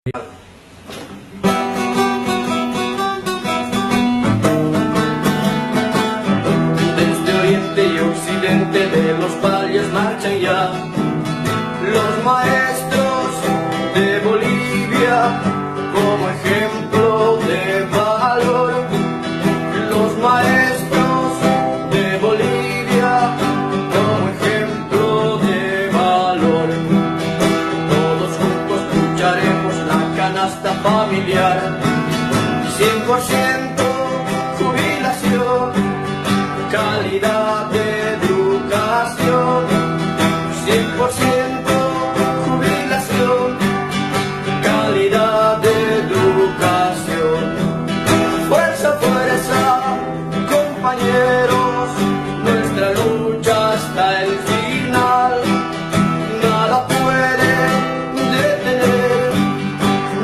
Desde oriente y occidente de los valles marchan ya los maestros de Bolivia como ejemplo de valor. Los maestros de Bolivia como ejemplo de valor. Todos juntos lucharemos la canasta familiar. 100% jubilación, calidad de educación. 100% jubilación, calidad de educación. Fuerza, fuerza, compañeros, nuestra lucha hasta el final. Nada puede detener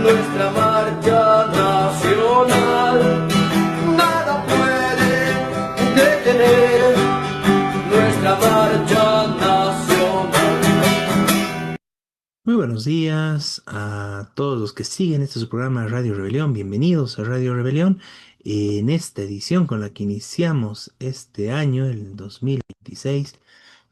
nuestra marcha nacional. Nada puede detener nuestra marcha nacional. Muy buenos días a todos los que siguen este su programa Radio Rebelión. Bienvenidos a Radio Rebelión. En esta edición con la que iniciamos este año, el 2026.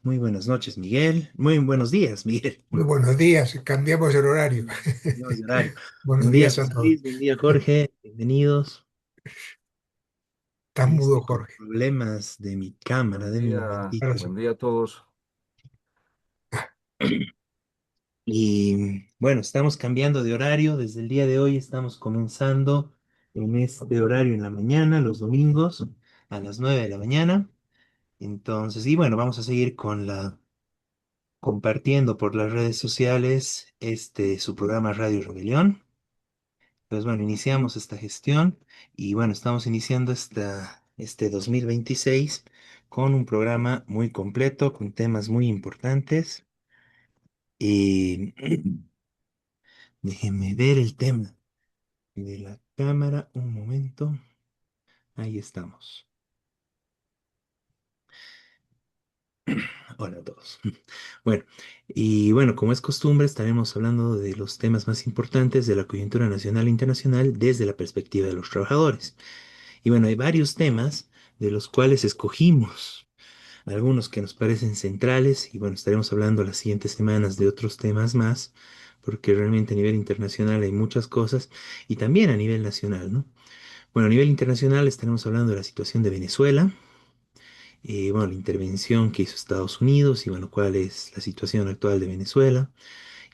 Muy buenas noches, Miguel. Muy buenos días, Miguel. Muy buenos días, cambiamos el horario. Cambiamos de horario. Buenos Buen día, días a José todos. Luis. Buen día, Jorge. Bienvenidos. Estás Ahí mudo, estoy con Jorge. problemas de mi cámara. Buen Denme un día, momentito. Ahora sí. buen día a todos. Y bueno, estamos cambiando de horario. Desde el día de hoy estamos comenzando en este horario en la mañana, los domingos, a las 9 de la mañana. Entonces, y bueno, vamos a seguir con compartiendo por las redes sociales su programa Radio Rebelión. Entonces, bueno, iniciamos esta gestión y bueno, estamos iniciando este 2026 con un programa muy completo, con temas muy importantes. Y déjenme ver el tema de la cámara, un momento. Ahí estamos. Hola a todos. Bueno, y bueno, como es costumbre, estaremos hablando de los temas más importantes de la coyuntura nacional e internacional desde la perspectiva de los trabajadores. Y bueno, hay varios temas de los cuales escogimos algunos que nos parecen centrales y bueno, estaremos hablando las siguientes semanas de otros temas más, porque realmente a nivel internacional hay muchas cosas y también a nivel nacional, ¿no? Bueno, a nivel internacional estaremos hablando de la situación de Venezuela, bueno, la intervención que hizo Estados Unidos y bueno, cuál es la situación actual de Venezuela.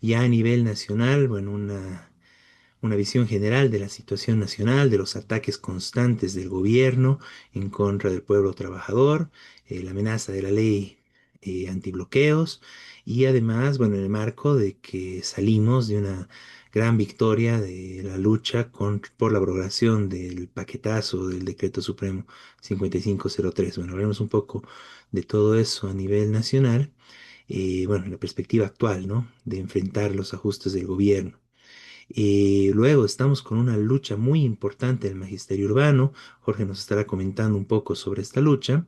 Ya a nivel nacional, bueno, una visión general de la situación nacional, de los ataques constantes del gobierno en contra del pueblo trabajador, la amenaza de la ley antibloqueos y además, bueno, en el marco de que salimos de una gran victoria de la lucha por la abrogación del paquetazo del Decreto Supremo 5503. Bueno, hablemos un poco de todo eso a nivel nacional, bueno, en la perspectiva actual, ¿no? De enfrentar los ajustes del gobierno. Luego estamos con una lucha muy importante del magisterio urbano. Jorge nos estará comentando un poco sobre esta lucha.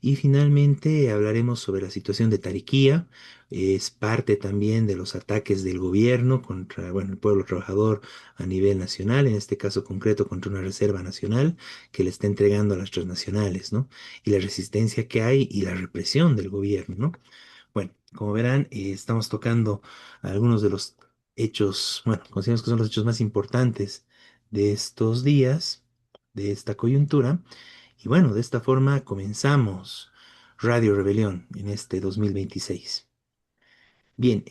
Y finalmente hablaremos sobre la situación de Tariquía. Es parte también de los ataques del gobierno contra, bueno, el pueblo trabajador a nivel nacional, en este caso concreto contra una reserva nacional que le está entregando a las transnacionales, ¿no? Y la resistencia que hay y la represión del gobierno, ¿no? Bueno, como verán, estamos tocando algunos de los hechos, bueno, consideramos que son los hechos más importantes de estos días, de esta coyuntura. Y bueno, de esta forma comenzamos Radio Rebelión en este 2026. Bien,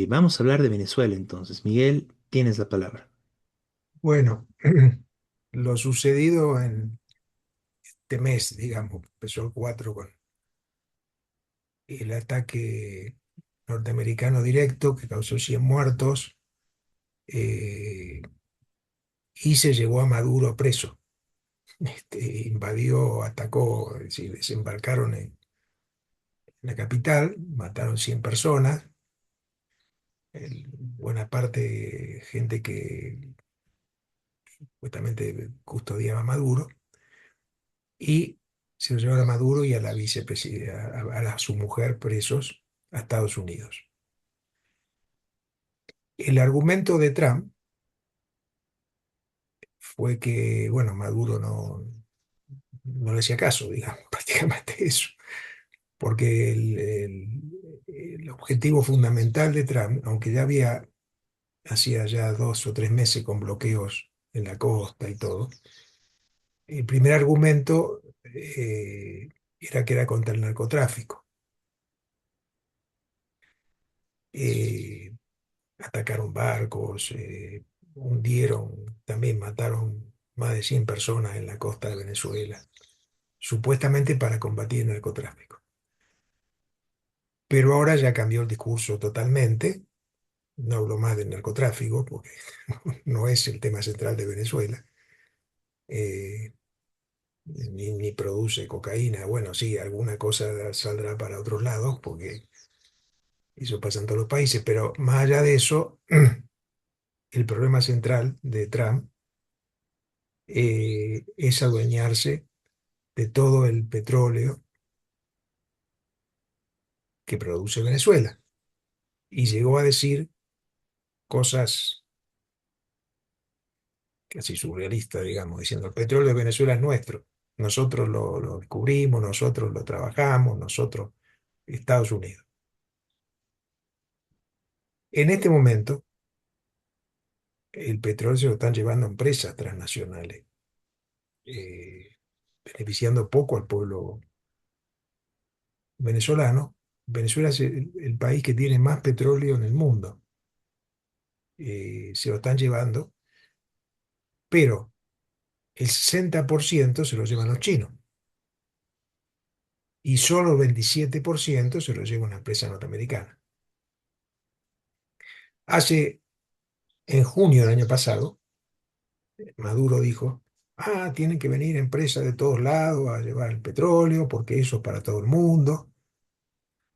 vamos a hablar de Venezuela entonces. Miguel, tienes la palabra. Bueno, lo sucedido en este mes, digamos, empezó el 4 con el ataque norteamericano directo que causó 100 muertos eh, y se llevó a Maduro preso. Invadió, atacó, es decir, desembarcaron en la capital, mataron 100 personas, buena parte gente que supuestamente custodiaba a Maduro, y se lo llevaron a Maduro y a la vicepresidenta, a su mujer presos a Estados Unidos. El argumento de Trump fue que, bueno, Maduro no le hacía caso, digamos, prácticamente eso, porque el objetivo fundamental de Trump, aunque hacía ya 2 o 3 meses con bloqueos en la costa y todo, el primer argumento era que era contra el narcotráfico. Eh, Atacaron barcos, también mataron más de 100 personas en la costa de Venezuela, supuestamente para combatir el narcotráfico. Pero ahora ya cambió el discurso totalmente, no habló más del narcotráfico porque no es el tema central de Venezuela, eh, ni produce cocaína. Bueno, sí, alguna cosa saldrá para otros lados porque eso pasa en todos los países, pero más allá de eso, el problema central de Trump es adueñarse de todo el petróleo que produce Venezuela. Y llegó a decir cosas casi surrealistas, digamos, diciendo, el petróleo de Venezuela es nuestro, nosotros lo descubrimos, nosotros lo trabajamos, nosotros, Estados Unidos. En este momento, el petróleo se lo están llevando empresas transnacionales, eh, beneficiando poco al pueblo venezolano. Venezuela es el país que tiene más petróleo en el mundo. Se lo están llevando, pero el 60% se lo llevan los chinos y solo el 27% se lo lleva una empresa norteamericana. En junio del año pasado, Maduro dijo, tienen que venir empresas de todos lados a llevar el petróleo porque eso es para todo el mundo,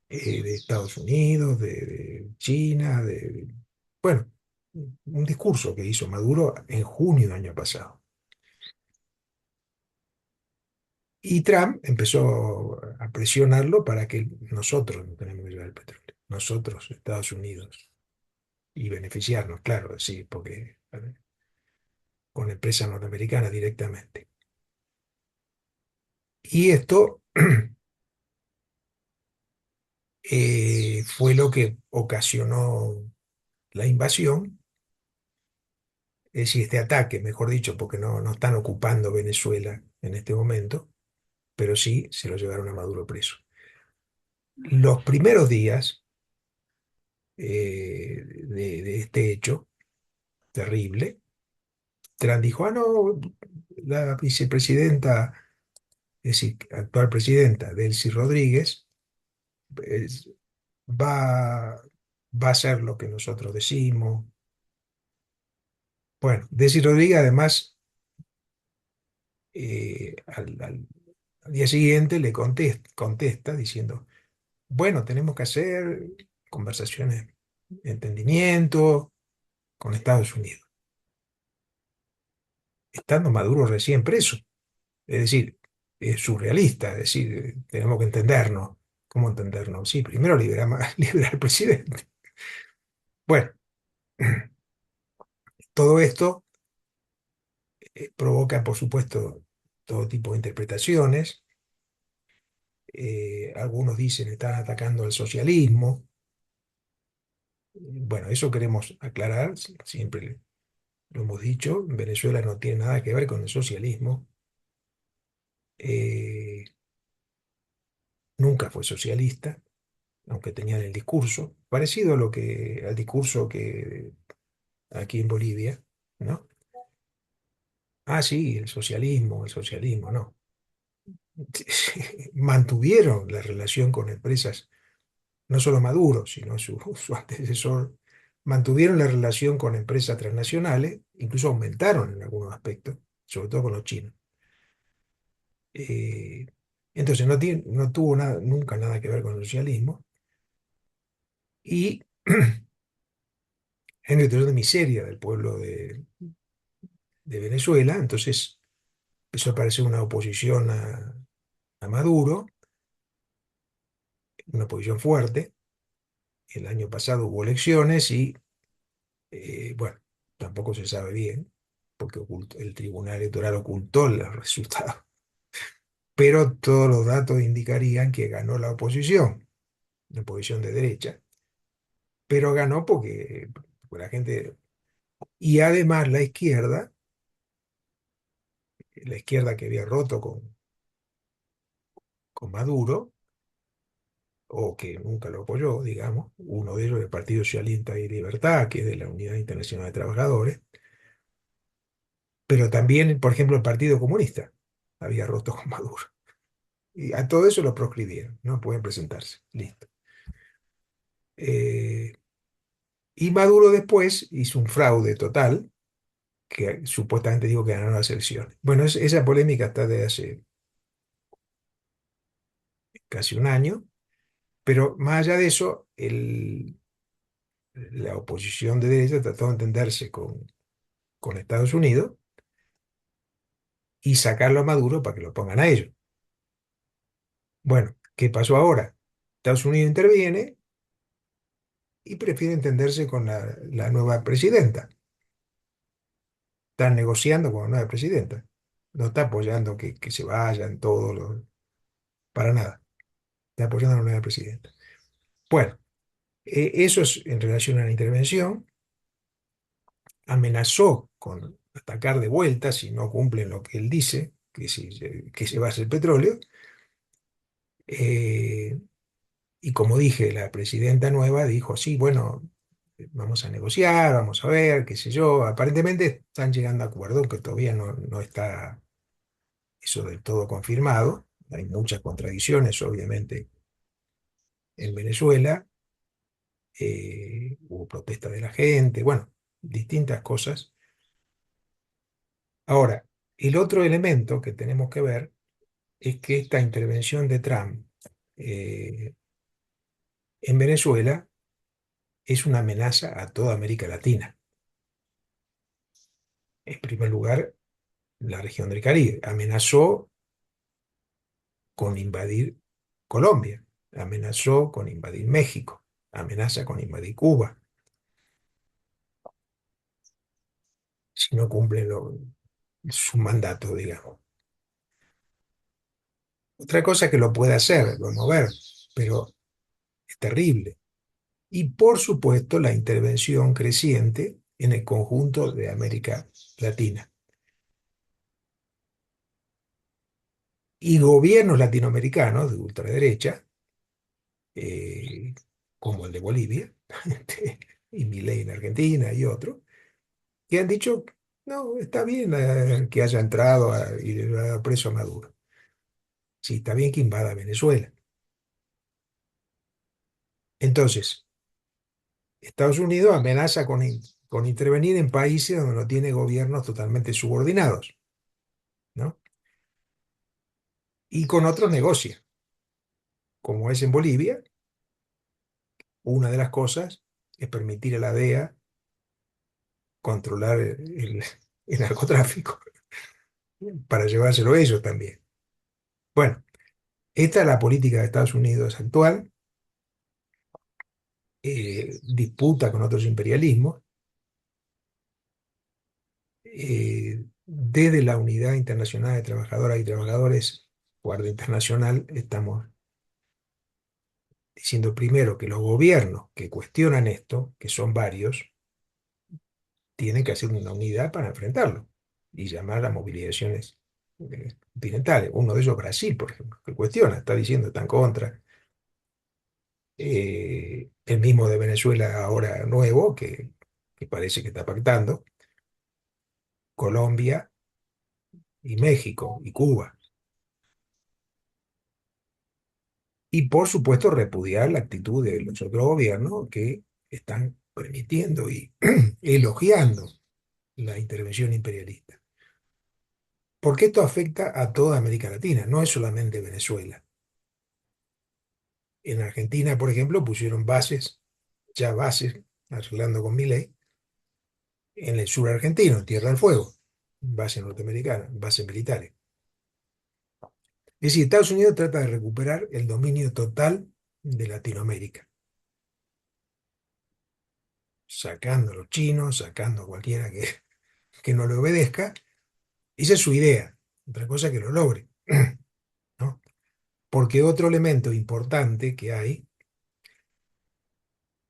de Estados Unidos, de China, bueno, un discurso que hizo Maduro en junio del año pasado. Y Trump empezó a presionarlo para que nosotros no tenemos que llevar el petróleo, nosotros, Estados Unidos, y beneficiarnos, claro, sí, porque con empresas norteamericanas directamente. Y esto fue lo que ocasionó la invasión, es decir, este ataque, mejor dicho, porque no están ocupando Venezuela en este momento, pero sí se lo llevaron a Maduro preso. Los primeros días de este hecho terrible, Trump dijo, no, la vicepresidenta, es decir, actual presidenta, Delcy Rodríguez, es- va, va a hacer lo que nosotros decimos. Bueno, Delcy Rodríguez además al día siguiente le contesta diciendo, bueno, tenemos que hacer conversaciones de entendimiento con Estados Unidos, estando Maduro recién preso. Es decir, es surrealista, es decir, tenemos que entendernos. ¿Cómo entendernos? Sí, primero liberar al presidente. Bueno, todo esto provoca, por supuesto, todo tipo de interpretaciones. Algunos dicen están atacando al socialismo. Bueno, eso queremos aclarar, siempre lo hemos dicho, Venezuela no tiene nada que ver con el socialismo. Eh, Nunca fue socialista, aunque tenían el discurso, parecido al discurso que aquí en Bolivia, ¿no? Sí, el socialismo, no. Mantuvieron la relación con empresas, no solo Maduro, sino su antecesor, mantuvieron la relación con empresas transnacionales, incluso aumentaron en algunos aspectos, sobre todo con los chinos. Eh, entonces no tuvo nunca nada que ver con el socialismo y en una situación de miseria del pueblo de Venezuela, entonces empezó a aparecer una oposición a Maduro, una oposición fuerte. El año pasado hubo elecciones y, bueno, tampoco se sabe bien. porque el Tribunal Electoral ocultó los resultados, pero todos los datos indicarían que ganó la oposición de derecha, pero ganó porque la gente, y además la izquierda que había roto con Maduro, o que nunca lo apoyó, digamos, uno de ellos, el Partido Socialista y Libertad, que es de la Unidad Internacional de Trabajadores, pero también, por ejemplo, el Partido Comunista había roto con Maduro. Y a todo eso lo proscribieron, no pueden presentarse, listo. Eh, y Maduro después hizo un fraude total, que supuestamente dijo que ganaron las elecciones. Bueno, esa polémica está desde hace casi un año, pero más allá de eso, la oposición de derecha trató de entenderse con Estados Unidos y sacarlo a Maduro para que lo pongan a ellos. Bueno, ¿qué pasó ahora? Estados Unidos interviene y prefiere entenderse con la nueva presidenta. Están negociando con la nueva presidenta. No está apoyando que se vayan todos los... Para nada. Está apoyando a la nueva presidenta. Bueno, eso es en relación a la intervención. Amenazó con atacar de vuelta si no cumplen lo que él dice, que se va a hacer petróleo. Eh, y como dije, la presidenta nueva dijo, sí, bueno, vamos a negociar, vamos a ver, qué sé yo. Aparentemente están llegando a acuerdo, que todavía no está eso del todo confirmado. Hay muchas contradicciones, obviamente, en Venezuela. Hubo protesta de la gente, bueno, distintas cosas. Ahora, el otro elemento que tenemos que ver es que esta intervención de Trump eh, en Venezuela es una amenaza a toda América Latina. En primer lugar, la región del Caribe. Amenazó con invadir Colombia, amenazó con invadir México, amenaza con invadir Cuba, si no cumplen su mandato, digamos. Otra cosa que lo puede hacer, lo mover, pero es terrible. Y por supuesto, la intervención creciente en el conjunto de América Latina. Y gobiernos latinoamericanos de ultraderecha, eh, como el de Bolivia, y Milei en Argentina y otros, que han dicho, no, está bien que haya entrado y le haya preso a Maduro. Sí, está bien que invada Venezuela. Entonces, Estados Unidos amenaza con intervenir en países donde no tiene gobiernos totalmente subordinados, ¿no? Y con otros negocia, como es en Bolivia. Una de las cosas es permitir a la DEA controlar el narcotráfico para llevárselo ellos también. Bueno, esta es la política de Estados Unidos actual, disputa con otros imperialismos. Desde la Unidad Internacional de Trabajadoras y Trabajadores, Guardia Internacional, estamos diciendo primero que los gobiernos que cuestionan esto, que son varios, tienen que hacer una unidad para enfrentarlo y llamar a movilizaciones continentales. Uno de ellos, Brasil, por ejemplo, que cuestiona, está diciendo, está en contra. El mismo de Venezuela ahora nuevo, que parece que está pactando. Colombia y México y Cuba. Y por supuesto repudiar la actitud de los otros gobiernos que están permitiendo y elogiando la intervención imperialista. Porque esto afecta a toda América Latina, no es solamente Venezuela. En Argentina, por ejemplo, pusieron bases, arreglando con Milei, en el sur argentino, en Tierra del Fuego, bases norteamericanas, bases militares. Es decir, Estados Unidos trata de recuperar el dominio total de Latinoamérica, sacando a los chinos, sacando a cualquiera que no le obedezca. Esa es su idea. Otra cosa que lo logre, ¿no? Porque otro elemento importante que hay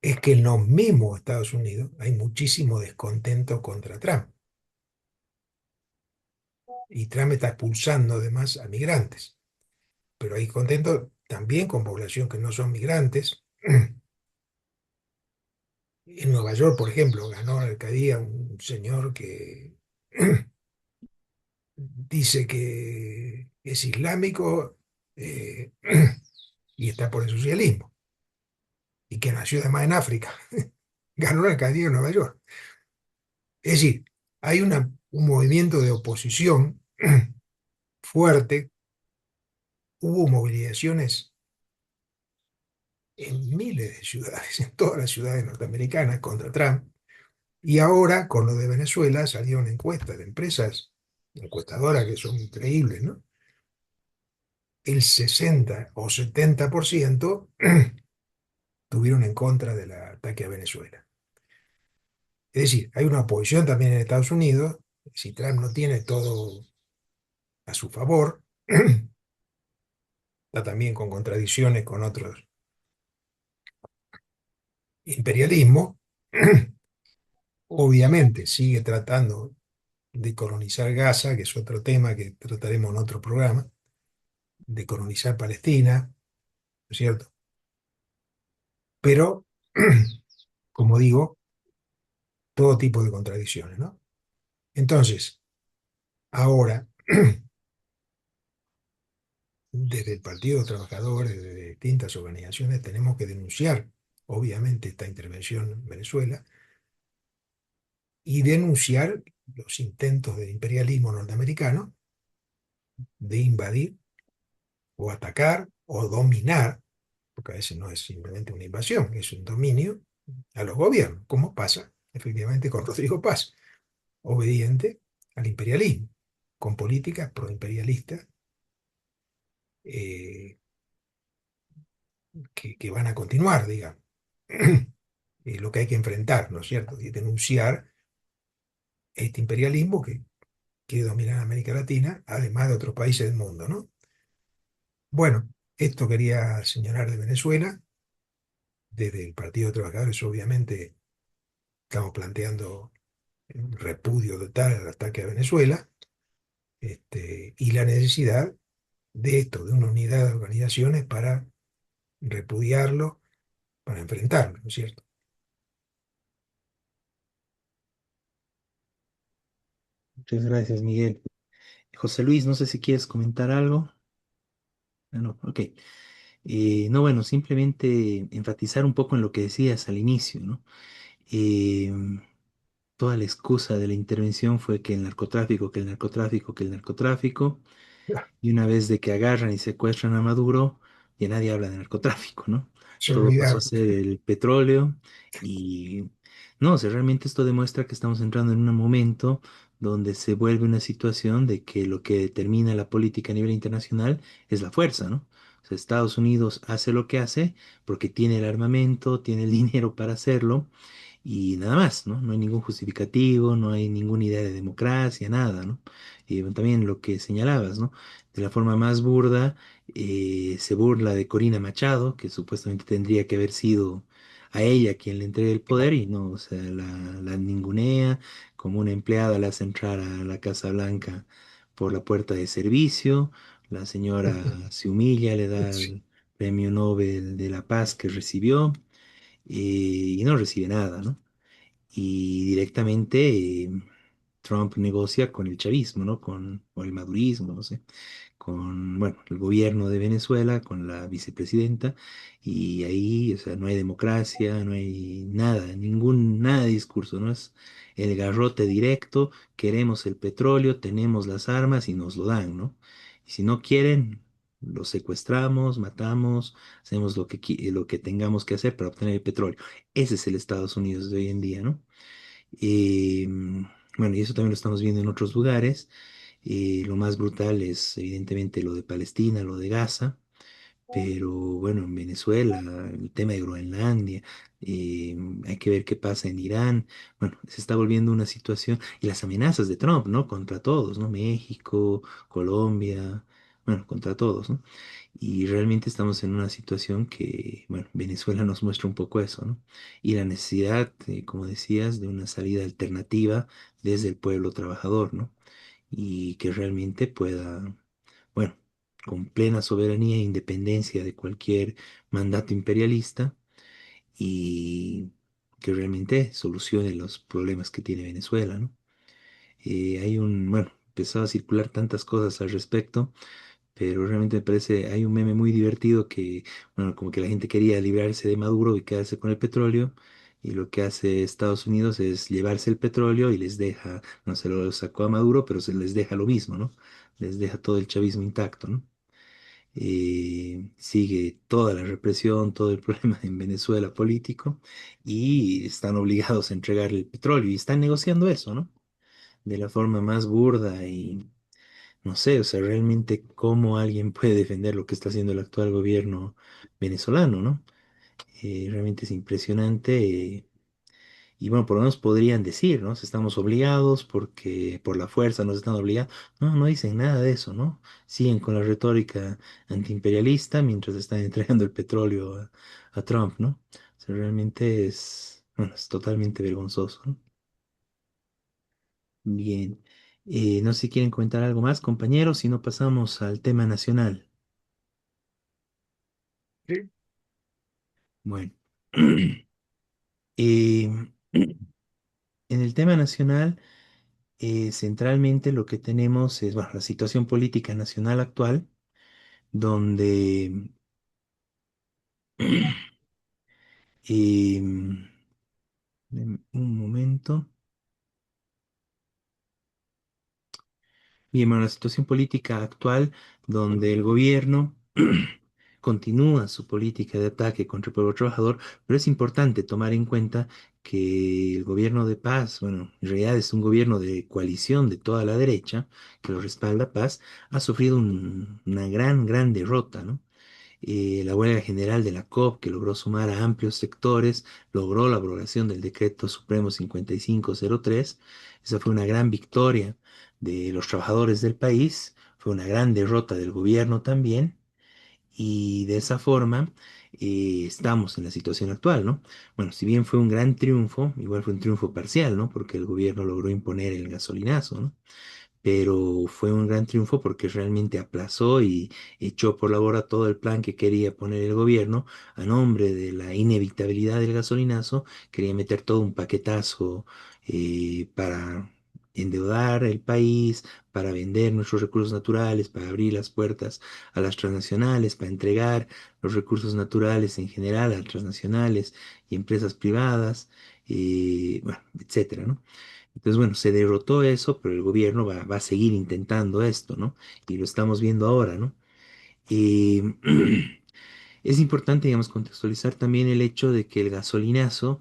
es que en los mismos Estados Unidos hay muchísimo descontento contra Trump. Y Trump está expulsando además a migrantes. Pero hay contento también con población que no son migrantes. En Nueva York, por ejemplo, ganó la alcaldía un señor que dice que es islámico eh, y está por el socialismo y que nació además en África. Ganó la alcaldía de Nueva York. Es decir, hay un movimiento de oposición fuerte. Hubo movilizaciones en miles de ciudades, en todas las ciudades norteamericanas contra Trump. Y ahora, con lo de Venezuela, salió una encuesta de empresas encuestadoras que son increíbles, ¿no? El 60 o 70% tuvieron en contra del ataque a Venezuela. Es decir, hay una oposición también en Estados Unidos. Si Trump no tiene todo a su favor, está también con contradicciones con otros imperialismos. Obviamente sigue tratando de colonizar Gaza, que es otro tema que trataremos en otro programa, de colonizar Palestina, ¿no es cierto? Pero, como digo, todo tipo de contradicciones, ¿no? Entonces, ahora, desde el Partido de los Trabajadores, desde distintas organizaciones, tenemos que denunciar, obviamente, esta intervención en Venezuela y denunciar los intentos del imperialismo norteamericano de invadir o atacar o dominar, porque a veces no es simplemente una invasión, es un dominio a los gobiernos, como pasa efectivamente con Rodrigo Paz, obediente al imperialismo, con políticas proimperialistas eh, que van a continuar, digamos. Lo que hay que enfrentar, ¿no es cierto? Y denunciar este imperialismo que quiere dominar América Latina, además de otros países del mundo, ¿no? Bueno, esto quería señalar de Venezuela. Desde el Partido de Trabajadores, obviamente, estamos planteando un repudio total al ataque a Venezuela, y la necesidad de esto, de una unidad de organizaciones para repudiarlo, para enfrentarlo, ¿no es cierto? Muchas gracias, Miguel. José Luis, no sé si quieres comentar algo. Ah, no, ok. No, bueno, simplemente enfatizar un poco en lo que decías al inicio, ¿no? Eh, Toda la excusa de la intervención fue que el narcotráfico, que el narcotráfico, que el narcotráfico. Y una vez de que agarran y secuestran a Maduro, ya nadie habla de narcotráfico, ¿no? Se Todo pasó a olvidaron. ser el petróleo y no, o sea, realmente esto demuestra que estamos entrando en un momento donde se vuelve una situación de que lo que determina la política a nivel internacional es la fuerza, ¿no? O sea, Estados Unidos hace lo que hace porque tiene el armamento, tiene el dinero para hacerlo y nada más, ¿no? No hay ningún justificativo, no hay ninguna idea de democracia, nada, ¿no? Y bueno, también lo que señalabas, ¿no? De la forma más burda, se burla de Corina Machado, que supuestamente tendría que haber sido a ella quien le entregue el poder y no, o sea, la ningunea, como una empleada la hace entrar a la Casa Blanca por la puerta de servicio, la señora se humilla, le da el premio Nobel de la Paz que recibió y no recibe nada, ¿no? Y directamente Trump negocia con el chavismo, ¿no? O el madurismo, no sé, con, bueno, el gobierno de Venezuela, con la vicepresidenta, y ahí, o sea, no hay democracia, no hay nada, nada de discurso, ¿no? Es el garrote directo, queremos el petróleo, tenemos las armas y nos lo dan, ¿no? Y si no quieren, los secuestramos, matamos, hacemos lo que tengamos que hacer para obtener el petróleo. Ese es el Estados Unidos de hoy en día, ¿no? Eh, bueno, y eso también lo estamos viendo en otros lugares. Lo más brutal es evidentemente lo de Palestina, lo de Gaza, Pero bueno, en Venezuela, el tema de Groenlandia, hay que ver qué pasa en Irán. Bueno, se está volviendo una situación y las amenazas de Trump, ¿no? Contra todos, ¿no? México, Colombia, bueno, contra todos, ¿no? Y realmente estamos en una situación que, bueno, Venezuela nos muestra un poco eso, ¿no? Y la necesidad, como decías, de una salida alternativa desde el pueblo trabajador, ¿no? Y que realmente pueda, bueno, con plena soberanía e independencia de cualquier mandato imperialista y que realmente solucione los problemas que tiene Venezuela, ¿no? Bueno, empezó a circular tantas cosas al respecto, pero realmente me parece, hay un meme muy divertido que, bueno, como que la gente quería librarse de Maduro y quedarse con el petróleo. Y lo que hace Estados Unidos es llevarse el petróleo y les deja, no se lo sacó a Maduro, pero se les deja lo mismo, ¿no? Les deja todo el chavismo intacto, ¿no? Sigue toda la represión, todo el problema en Venezuela político y están obligados a entregarle el petróleo y están negociando eso, ¿no? De la forma más burda y no sé, o sea, realmente cómo alguien puede defender lo que está haciendo el actual gobierno venezolano, ¿no? Realmente es impresionante. Y bueno, por lo menos podrían decir, ¿no? Si estamos obligados porque por la fuerza nos están obligando. No, no dicen nada de eso, ¿no? Siguen con la retórica antiimperialista mientras están entregando el petróleo a Trump, ¿no? O sea, realmente es, bueno, es totalmente vergonzoso, ¿no? Bien. No sé si quieren comentar algo más, compañeros, si no pasamos al tema nacional. Sí, Bueno. Eh, en el tema nacional, centralmente lo que tenemos es, bueno, la situación política nacional actual donde un momento. Bien, bueno, la situación política actual donde el gobierno continúa su política de ataque contra el pueblo trabajador, pero es importante tomar en cuenta que el gobierno de paz, bueno, en realidad es un gobierno de coalición de toda la derecha que lo respalda Paz, ha sufrido una gran derrota, ¿no? La huelga general de la COP, que logró sumar a amplios sectores, logró la abrogación del Decreto Supremo 5503. Esa fue una gran victoria de los trabajadores del país, fue una gran derrota del gobierno también, y de esa forma estamos en la situación actual, ¿no? Bueno, si bien fue un gran triunfo, igual fue un triunfo parcial, ¿no? Porque el gobierno logró imponer el gasolinazo, ¿no? Pero fue un gran triunfo porque realmente aplazó y echó por la borda todo el plan que quería poner el gobierno a nombre de la inevitabilidad del gasolinazo, quería meter todo un paquetazo para endeudar el país, para vender nuestros recursos naturales, para abrir las puertas a las transnacionales, para entregar los recursos naturales en general a las transnacionales y empresas privadas, bueno, etcétera, ¿no? Entonces, bueno, se derrotó eso, pero el gobierno va a seguir intentando esto, ¿no? Y lo estamos viendo ahora, ¿no? Y es importante, digamos, contextualizar también el hecho de que el gasolinazo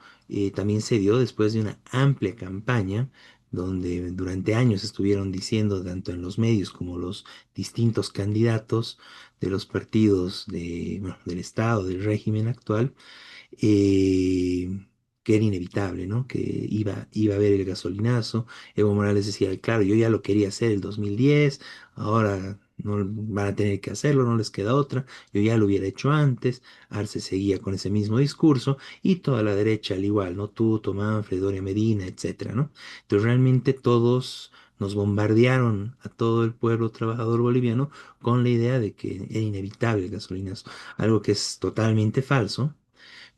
también se dio después de una amplia campaña donde durante años estuvieron diciendo, tanto en los medios como los distintos candidatos de los partidos bueno, del Estado, del régimen actual, eh, que era inevitable, ¿no? Que iba a haber el gasolinazo. Evo Morales decía, claro, yo ya lo quería hacer el 2010, ahora no van a tener que hacerlo, no les queda otra, yo ya lo hubiera hecho antes. Arce seguía con ese mismo discurso y toda la derecha al igual, ¿no? Tú, Tomás, Fredonia Medina, etcétera, ¿no? Entonces realmente todos nos bombardearon a todo el pueblo trabajador boliviano con la idea de que era inevitable el gasolinazo, algo que es totalmente falso,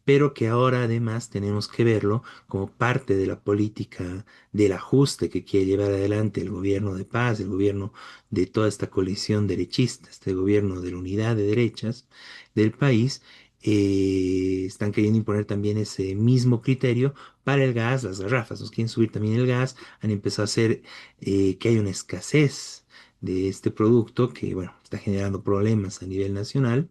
pero que ahora además tenemos que verlo como parte de la política del ajuste que quiere llevar adelante el gobierno de paz, el gobierno de toda esta coalición derechista, este gobierno de la unidad de derechas del país. Están queriendo imponer también ese mismo criterio para el gas, las garrafas, nos quieren subir también el gas, han empezado a hacer que haya una escasez de este producto que, bueno, está generando problemas a nivel nacional.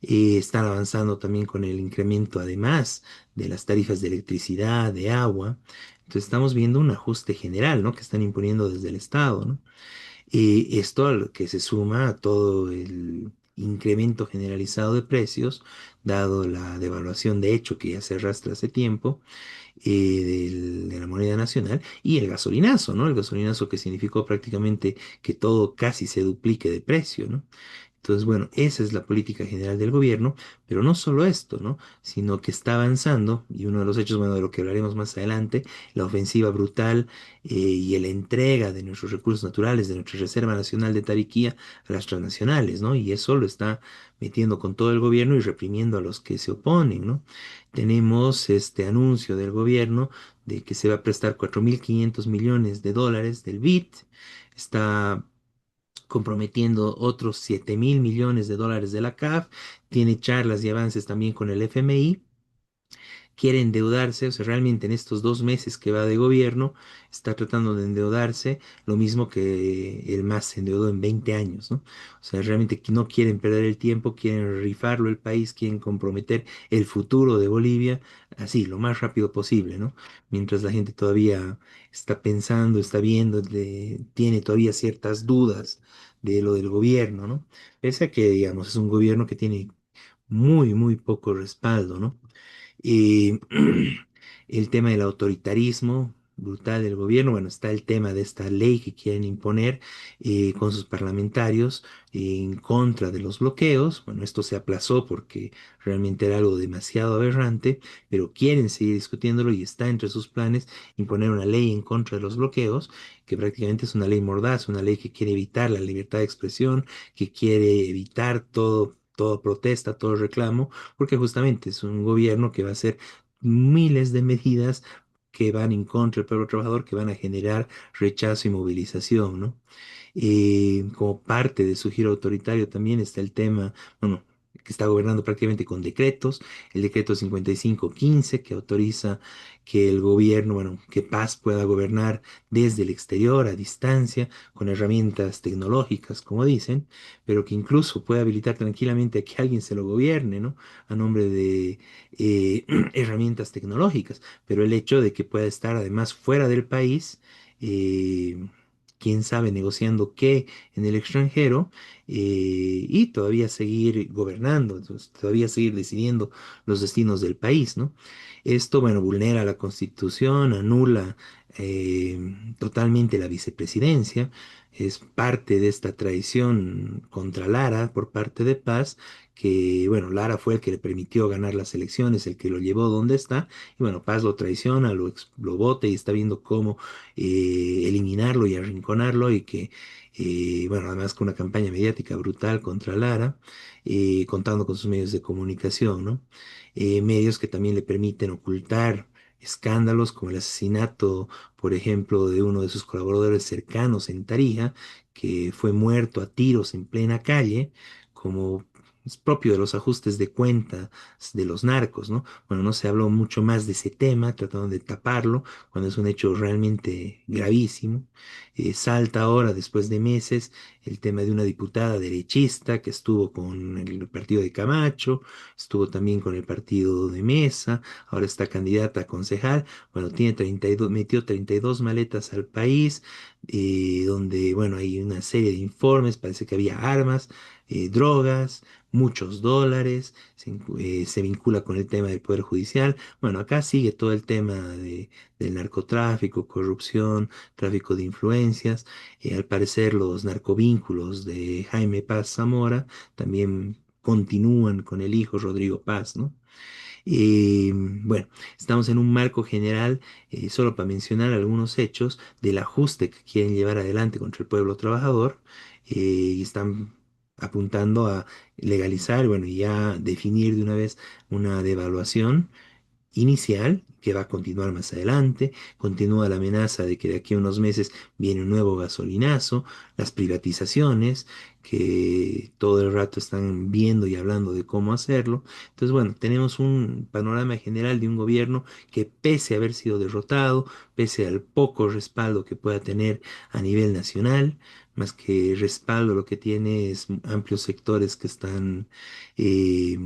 Están avanzando también con el incremento, además de las tarifas de electricidad, de agua. Entonces estamos viendo un ajuste general, ¿no? Que están imponiendo desde el Estado, ¿no? Y esto a lo que se suma a todo el incremento generalizado de precios, dado la devaluación de hecho que ya se arrastra hace tiempo de la moneda nacional y el gasolinazo, ¿no? El gasolinazo que significó prácticamente que todo casi se duplique de precio, ¿no? Entonces, bueno, esa es la política general del gobierno, pero no solo esto, ¿no? Sino que está avanzando, y uno de los hechos, bueno, de lo que hablaremos más adelante, la ofensiva brutal y la entrega de nuestros recursos naturales, de nuestra Reserva Nacional de Tariquía a las transnacionales, ¿no? Y eso lo está metiendo con todo el gobierno y reprimiendo a los que se oponen, ¿no? Tenemos este anuncio del gobierno de que se va a prestar 4.500 millones de dólares del BID. Está comprometiendo otros 7.000 millones de dólares de la CAF, tiene charlas y avances también con el FMI, quiere endeudarse, o sea, realmente en estos 2 meses que va de gobierno, está tratando de endeudarse lo mismo que el MAS se endeudó en 20 años, ¿no? O sea, realmente no quieren perder el tiempo, quieren rifarlo el país, quieren comprometer el futuro de Bolivia, así, lo más rápido posible, ¿no? Mientras la gente todavía está pensando, está viendo, tiene todavía ciertas dudas de lo del gobierno, ¿no? Pese a que, digamos, es un gobierno que tiene muy, muy poco respaldo, ¿no? Y el tema del autoritarismo brutal del gobierno, bueno, está el tema de esta ley que quieren imponer con sus parlamentarios en contra de los bloqueos. Bueno, esto se aplazó porque realmente era algo demasiado aberrante, pero quieren seguir discutiéndolo y está entre sus planes imponer una ley en contra de los bloqueos, que prácticamente es una ley mordaz, una ley que quiere evitar la libertad de expresión, que quiere evitar todo. Toda protesta, todo reclamo, porque justamente es un gobierno que va a hacer miles de medidas que van en contra del pueblo trabajador, que van a generar rechazo y movilización, ¿no? Como parte de su giro autoritario también está el tema, bueno, que está gobernando prácticamente con decretos, el decreto 5515 que autoriza que el gobierno, bueno, que Paz pueda gobernar desde el exterior, a distancia, con herramientas tecnológicas, como dicen, pero que incluso puede habilitar tranquilamente a que alguien se lo gobierne, ¿no? A nombre de herramientas tecnológicas, pero el hecho de que pueda estar además fuera del país, eh, quién sabe, negociando qué en el extranjero y todavía seguir gobernando, entonces, todavía seguir decidiendo los destinos del país, ¿no? Esto, bueno, vulnera la Constitución, anula totalmente la vicepresidencia, es parte de esta traición contra Lara por parte de Paz, que, bueno, Lara fue el que le permitió ganar las elecciones, el que lo llevó donde está, y bueno, Paz lo traiciona, lo bota y está viendo cómo eliminarlo y arrinconarlo y que, bueno, además con una campaña mediática brutal contra Lara, contando con sus medios de comunicación, ¿no? Medios que también le permiten ocultar escándalos como el asesinato, por ejemplo, de uno de sus colaboradores cercanos en Tarija, que fue muerto a tiros en plena calle, como es propio de los ajustes de cuentas de los narcos, ¿no? Bueno, no se habló mucho más de ese tema, tratando de taparlo, cuando es un hecho realmente gravísimo. Salta ahora, después de meses, el tema de una diputada derechista que estuvo con el partido de Camacho, estuvo también con el partido de Mesa, ahora está candidata a concejal. Bueno, tiene 32, metió 32 maletas al país, donde, bueno, hay una serie de informes, parece que había armas, drogas, muchos dólares, se vincula con el tema del Poder Judicial. Bueno, acá sigue todo el tema del narcotráfico, corrupción, tráfico de influencias. Al parecer los narcovínculos de Jaime Paz Zamora también continúan con el hijo Rodrigo Paz, ¿no? Bueno, estamos en un marco general, solo para mencionar algunos hechos del ajuste que quieren llevar adelante contra el pueblo trabajador y están apuntando a legalizar, bueno, y ya definir de una vez una devaluación inicial que va a continuar más adelante, continúa la amenaza de que de aquí a unos meses viene un nuevo gasolinazo, las privatizaciones que todo el rato están viendo y hablando de cómo hacerlo. Entonces, bueno, tenemos un panorama general de un gobierno que pese a haber sido derrotado, pese al poco respaldo que pueda tener a nivel nacional, más que respaldo lo que tiene es amplios sectores que están eh,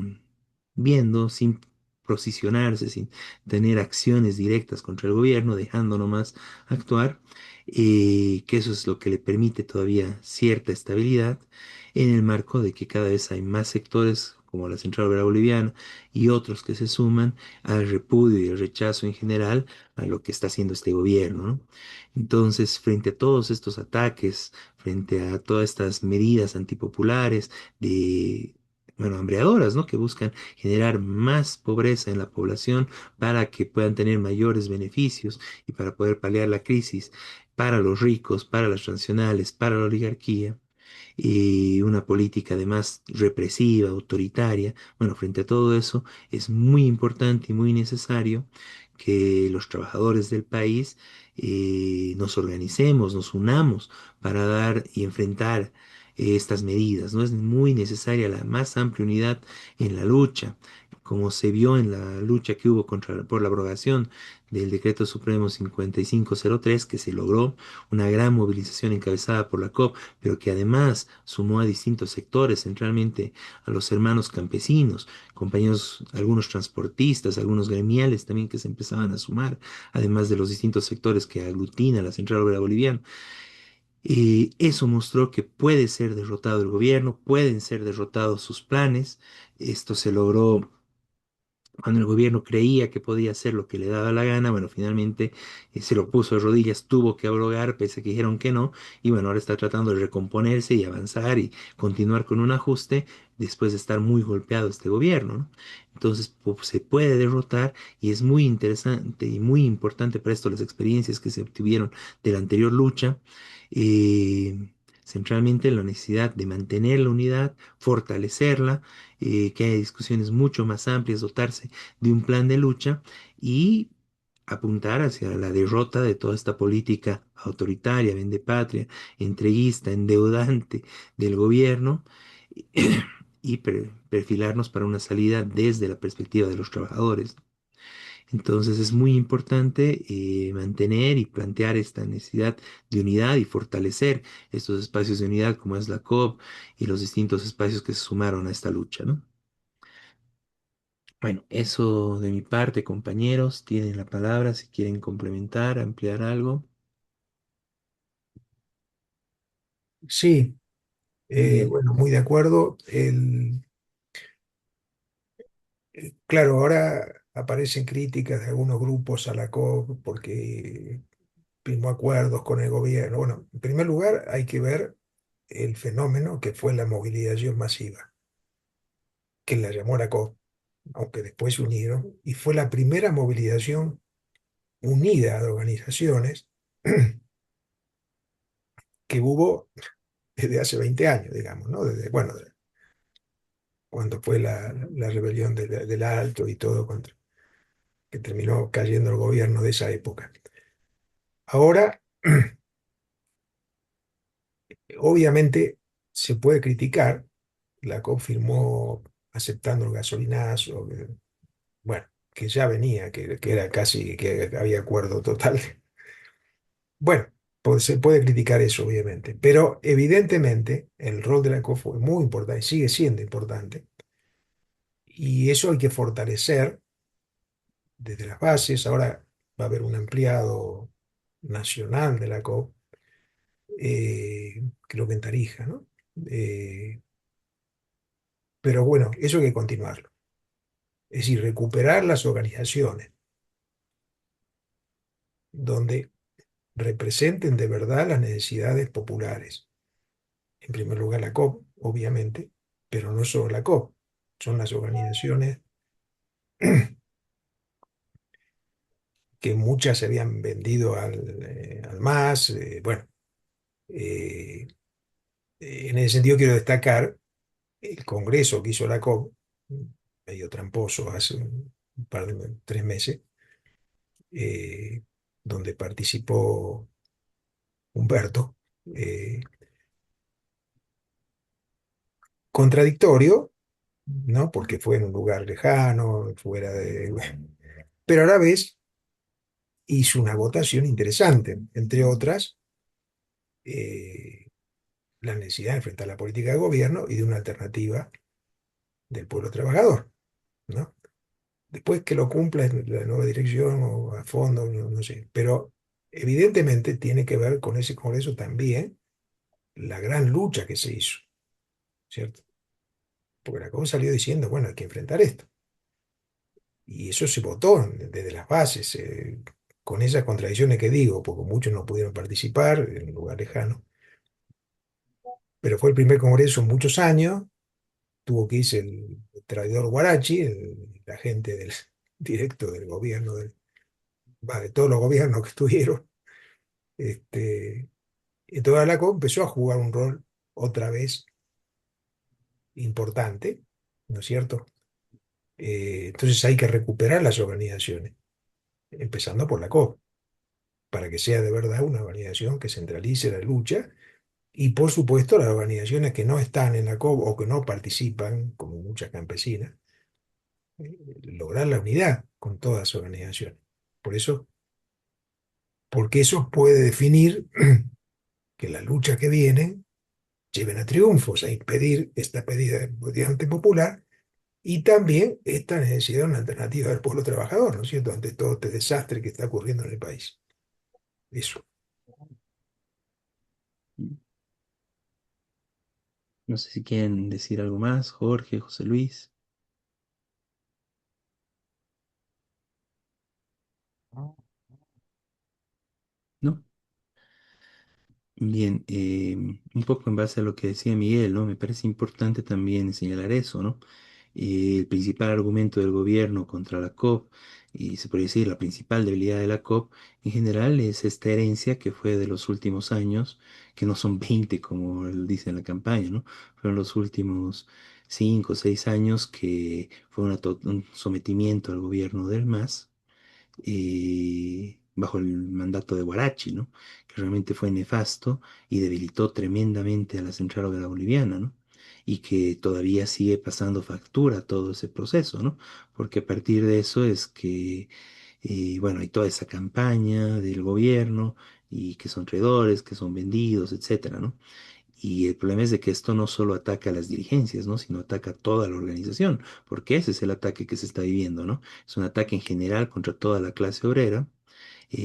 viendo posicionarse, sin tener acciones directas contra el gobierno, dejando nomás actuar, que eso es lo que le permite todavía cierta estabilidad en el marco de que cada vez hay más sectores como la Central Obrera Boliviana y otros que se suman al repudio y el rechazo en general a lo que está haciendo este gobierno, ¿no? Entonces, frente a todos estos ataques, frente a todas estas medidas antipopulares de, bueno, hambreadoras, ¿no? Que buscan generar más pobreza en la población para que puedan tener mayores beneficios y para poder paliar la crisis para los ricos, para las transnacionales, para la oligarquía y una política además represiva, autoritaria. Bueno, frente a todo eso es muy importante y muy necesario que los trabajadores del país nos organicemos, nos unamos para dar y enfrentar estas medidas, ¿no? Es muy necesaria la más amplia unidad en la lucha, como se vio en la lucha que hubo por la abrogación del Decreto Supremo 5503, que se logró una gran movilización encabezada por la COP, pero que además sumó a distintos sectores, centralmente a los hermanos campesinos, compañeros, algunos transportistas, algunos gremiales también que se empezaban a sumar, además de los distintos sectores que aglutina la Central Obrera Boliviana. Y eso mostró que puede ser derrotado el gobierno, pueden ser derrotados sus planes. Esto se logró cuando el gobierno creía que podía hacer lo que le daba la gana. Bueno, finalmente se lo puso de rodillas, tuvo que abrogar, pese a que dijeron que no, y bueno, ahora está tratando de recomponerse y avanzar y continuar con un ajuste después de estar muy golpeado este gobierno, ¿no? Entonces, se puede derrotar y es muy interesante y muy importante para esto las experiencias que se obtuvieron de la anterior lucha. Centralmente la necesidad de mantener la unidad, fortalecerla, que haya discusiones mucho más amplias, dotarse de un plan de lucha y apuntar hacia la derrota de toda esta política autoritaria, vendepatria, entreguista, endeudante del gobierno y perfilarnos para una salida desde la perspectiva de los trabajadores. Entonces es muy importante mantener y plantear esta necesidad de unidad y fortalecer estos espacios de unidad como es la COP y los distintos espacios que se sumaron a esta lucha, ¿no? Bueno, eso de mi parte, compañeros, tienen la palabra si quieren complementar, ampliar algo. Sí, Bien. bueno, muy de acuerdo. Claro, ahora aparecen críticas de algunos grupos a la COP porque firmó acuerdos con el gobierno. Bueno, en primer lugar hay que ver el fenómeno que fue la movilización masiva, que la llamó la COP, aunque después se unieron, y fue la primera movilización unida de organizaciones que hubo desde hace 20 años, digamos, ¿no? Desde, bueno, cuando fue la rebelión del Alto y todo, que terminó cayendo el gobierno de esa época. Ahora, obviamente, se puede criticar, la COP firmó aceptando el gasolinazo, bueno, que ya venía, que era casi, que había acuerdo total. Bueno, pues se puede criticar eso, obviamente, pero evidentemente el rol de la COP fue muy importante, sigue siendo importante, y eso hay que fortalecer desde las bases. Ahora va a haber un ampliado nacional de la COP, creo que en Tarija, ¿no? Eh, pero bueno, eso hay que continuarlo. Es decir, recuperar las organizaciones donde representen de verdad las necesidades populares. En primer lugar, la COP, obviamente, pero no solo la COP, son las organizaciones que muchas se habían vendido al MAS. Bueno, eh, en ese sentido quiero destacar el congreso que hizo la COP, medio tramposo, hace un par de 3 meses, eh, donde participó Humberto, eh, contradictorio, ¿no? Porque fue en un lugar lejano, fuera de... bueno, pero a la vez hizo una votación interesante, entre otras, eh, la necesidad de enfrentar la política de gobierno y de una alternativa del pueblo trabajador, ¿no? después que lo cumpla la nueva dirección o a fondo, no sé. Pero evidentemente tiene que ver con ese Congreso también la gran lucha que se hizo, ¿cierto? Porque la COP salió diciendo, bueno, hay que enfrentar esto. Y eso se votó desde las bases, con esas contradicciones que digo, porque muchos no pudieron participar en un lugar lejano. Pero fue el primer Congreso en muchos años, tuvo que irse el traidor Guarachi, el agente directo del gobierno, de todos los gobiernos que estuvieron. Este, entonces la COP empezó a jugar un rol otra vez importante, ¿no es cierto? Entonces hay que recuperar las organizaciones, empezando por la COP, para que sea de verdad una organización que centralice la lucha y por supuesto las organizaciones que no están en la COP o que no participan, como muchas campesinas, lograr la unidad con todas las organizaciones. Por eso, porque eso puede definir que la lucha que viene lleven a triunfos, a impedir esta pedida de popular y también esta necesidad de una alternativa del pueblo trabajador, ¿no es cierto?, ante todo este desastre que está ocurriendo en el país. Eso. No sé si quieren decir algo más, Jorge, José Luis. ¿No? Bien, un poco en base a lo que decía Miguel, ¿no? Me parece importante también señalar eso, ¿no? El principal argumento del gobierno contra la COP, y se puede decir la principal debilidad de la COP, en general es esta herencia que fue de los últimos años, que no son 20 como él dice en la campaña, ¿no? Fueron los últimos 5 o 6 años que fue un sometimiento al gobierno del MAS bajo el mandato de Huarachi, ¿no? Que realmente fue nefasto y debilitó tremendamente a la Central Obrera Boliviana, ¿no? Y que todavía sigue pasando factura todo ese proceso, ¿no? Porque a partir de eso es que, bueno, hay toda esa campaña del gobierno y que son traidores, que son vendidos, etcétera, ¿no? Y el problema es de que esto no solo ataca a las dirigencias, ¿no? Sino ataca a toda la organización, porque ese es el ataque que se está viviendo, ¿no? Es un ataque en general contra toda la clase obrera,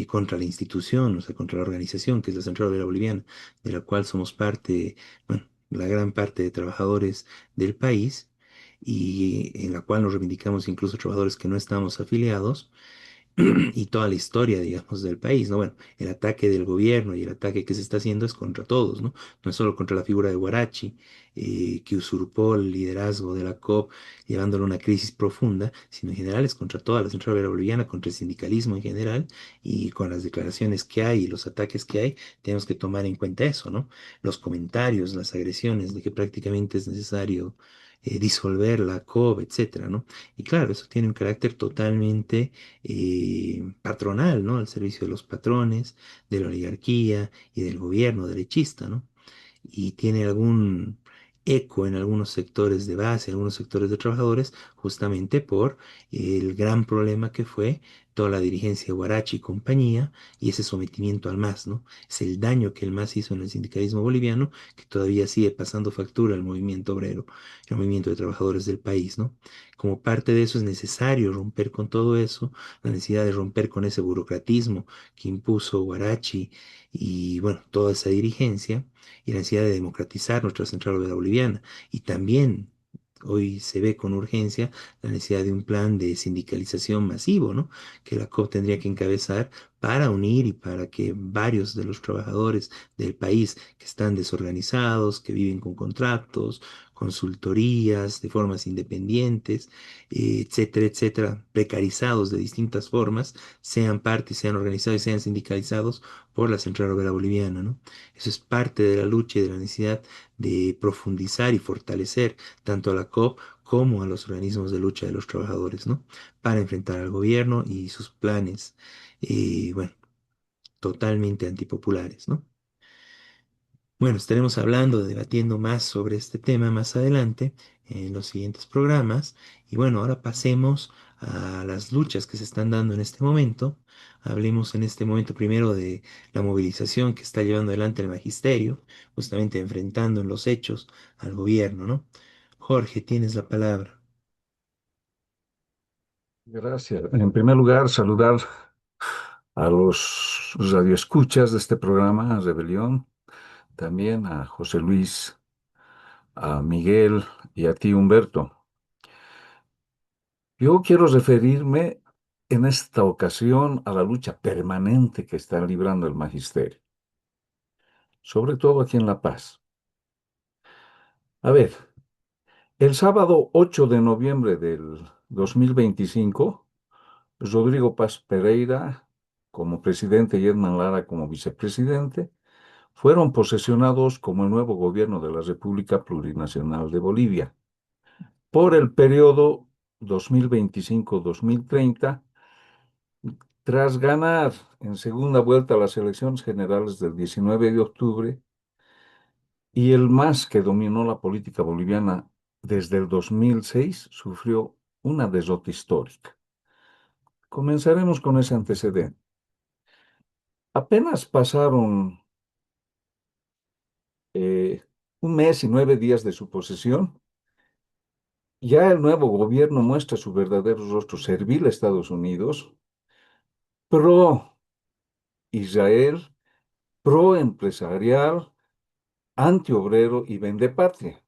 contra la institución, o sea, contra la organización que es la Central Obrera Boliviana, de la cual somos parte, bueno, la gran parte de trabajadores del país, y en la cual nos reivindicamos incluso trabajadores que no estamos afiliados y toda la historia, digamos, del país, ¿no? Bueno, el ataque del gobierno y el ataque que se está haciendo es contra todos, ¿no? No es solo contra la figura de Guarachi, que usurpó el liderazgo de la COP, llevándolo a una crisis profunda, sino en general es contra toda la Central Obrera Boliviana, contra el sindicalismo en general, y con las declaraciones que hay y los ataques que hay, tenemos que tomar en cuenta eso, ¿no? Los comentarios, las agresiones de que prácticamente es necesario disolver la COP, etcétera, ¿no? Y claro, eso tiene un carácter totalmente patronal, ¿no? Al servicio de los patrones, de la oligarquía y del gobierno derechista, ¿no? Y tiene algún eco en algunos sectores de base, algunos sectores de trabajadores, justamente por el gran problema que fue toda la dirigencia de Huarachi y compañía y ese sometimiento al MAS, ¿no? Es el daño que el MAS hizo en el sindicalismo boliviano que todavía sigue pasando factura al movimiento obrero, el movimiento de trabajadores del país, ¿no? Como parte de eso es necesario romper con todo eso, la necesidad de romper con ese burocratismo que impuso Huarachi y, bueno, toda esa dirigencia y la necesidad de democratizar nuestra central obrera boliviana. Y también hoy se ve con urgencia la necesidad de un plan de sindicalización masivo, ¿no? Que la COP tendría que encabezar para unir y para que varios de los trabajadores del país que están desorganizados, que viven con contratos, consultorías de formas independientes, etcétera, etcétera, precarizados de distintas formas, sean parte, sean organizados y sean sindicalizados por la Central Obrera Boliviana, ¿no? Eso es parte de la lucha y de la necesidad de profundizar y fortalecer tanto a la COP como a los organismos de lucha de los trabajadores, ¿no? Para enfrentar al gobierno y sus planes, bueno, totalmente antipopulares, ¿no? Bueno, estaremos hablando, debatiendo más sobre este tema más adelante en los siguientes programas. Y bueno, ahora pasemos a las luchas que se están dando en este momento. Hablemos en este momento primero de la movilización que está llevando adelante el magisterio, justamente enfrentando en los hechos al gobierno, ¿no? Jorge, tienes la palabra. Gracias. En primer lugar, saludar a los radioescuchas de este programa, Rebelión, también a José Luis, a Miguel y a ti, Humberto. Yo quiero referirme en esta ocasión a la lucha permanente que está librando el magisterio, sobre todo aquí en La Paz. A ver, el sábado 8 de noviembre del 2025, Rodrigo Paz Pereira como presidente y Edman Lara como vicepresidente fueron posesionados como el nuevo gobierno de la República Plurinacional de Bolivia por el periodo 2025-2030, tras ganar en segunda vuelta las elecciones generales del 19 de octubre y el MAS que dominó la política boliviana desde el 2006 sufrió una derrota histórica. Comenzaremos con ese antecedente. Apenas pasaron eh, un mes y 9 días de su posesión. Ya el nuevo gobierno muestra su verdadero rostro servil a Estados Unidos, pro-Israel, pro-empresarial, antiobrero y vendepatria.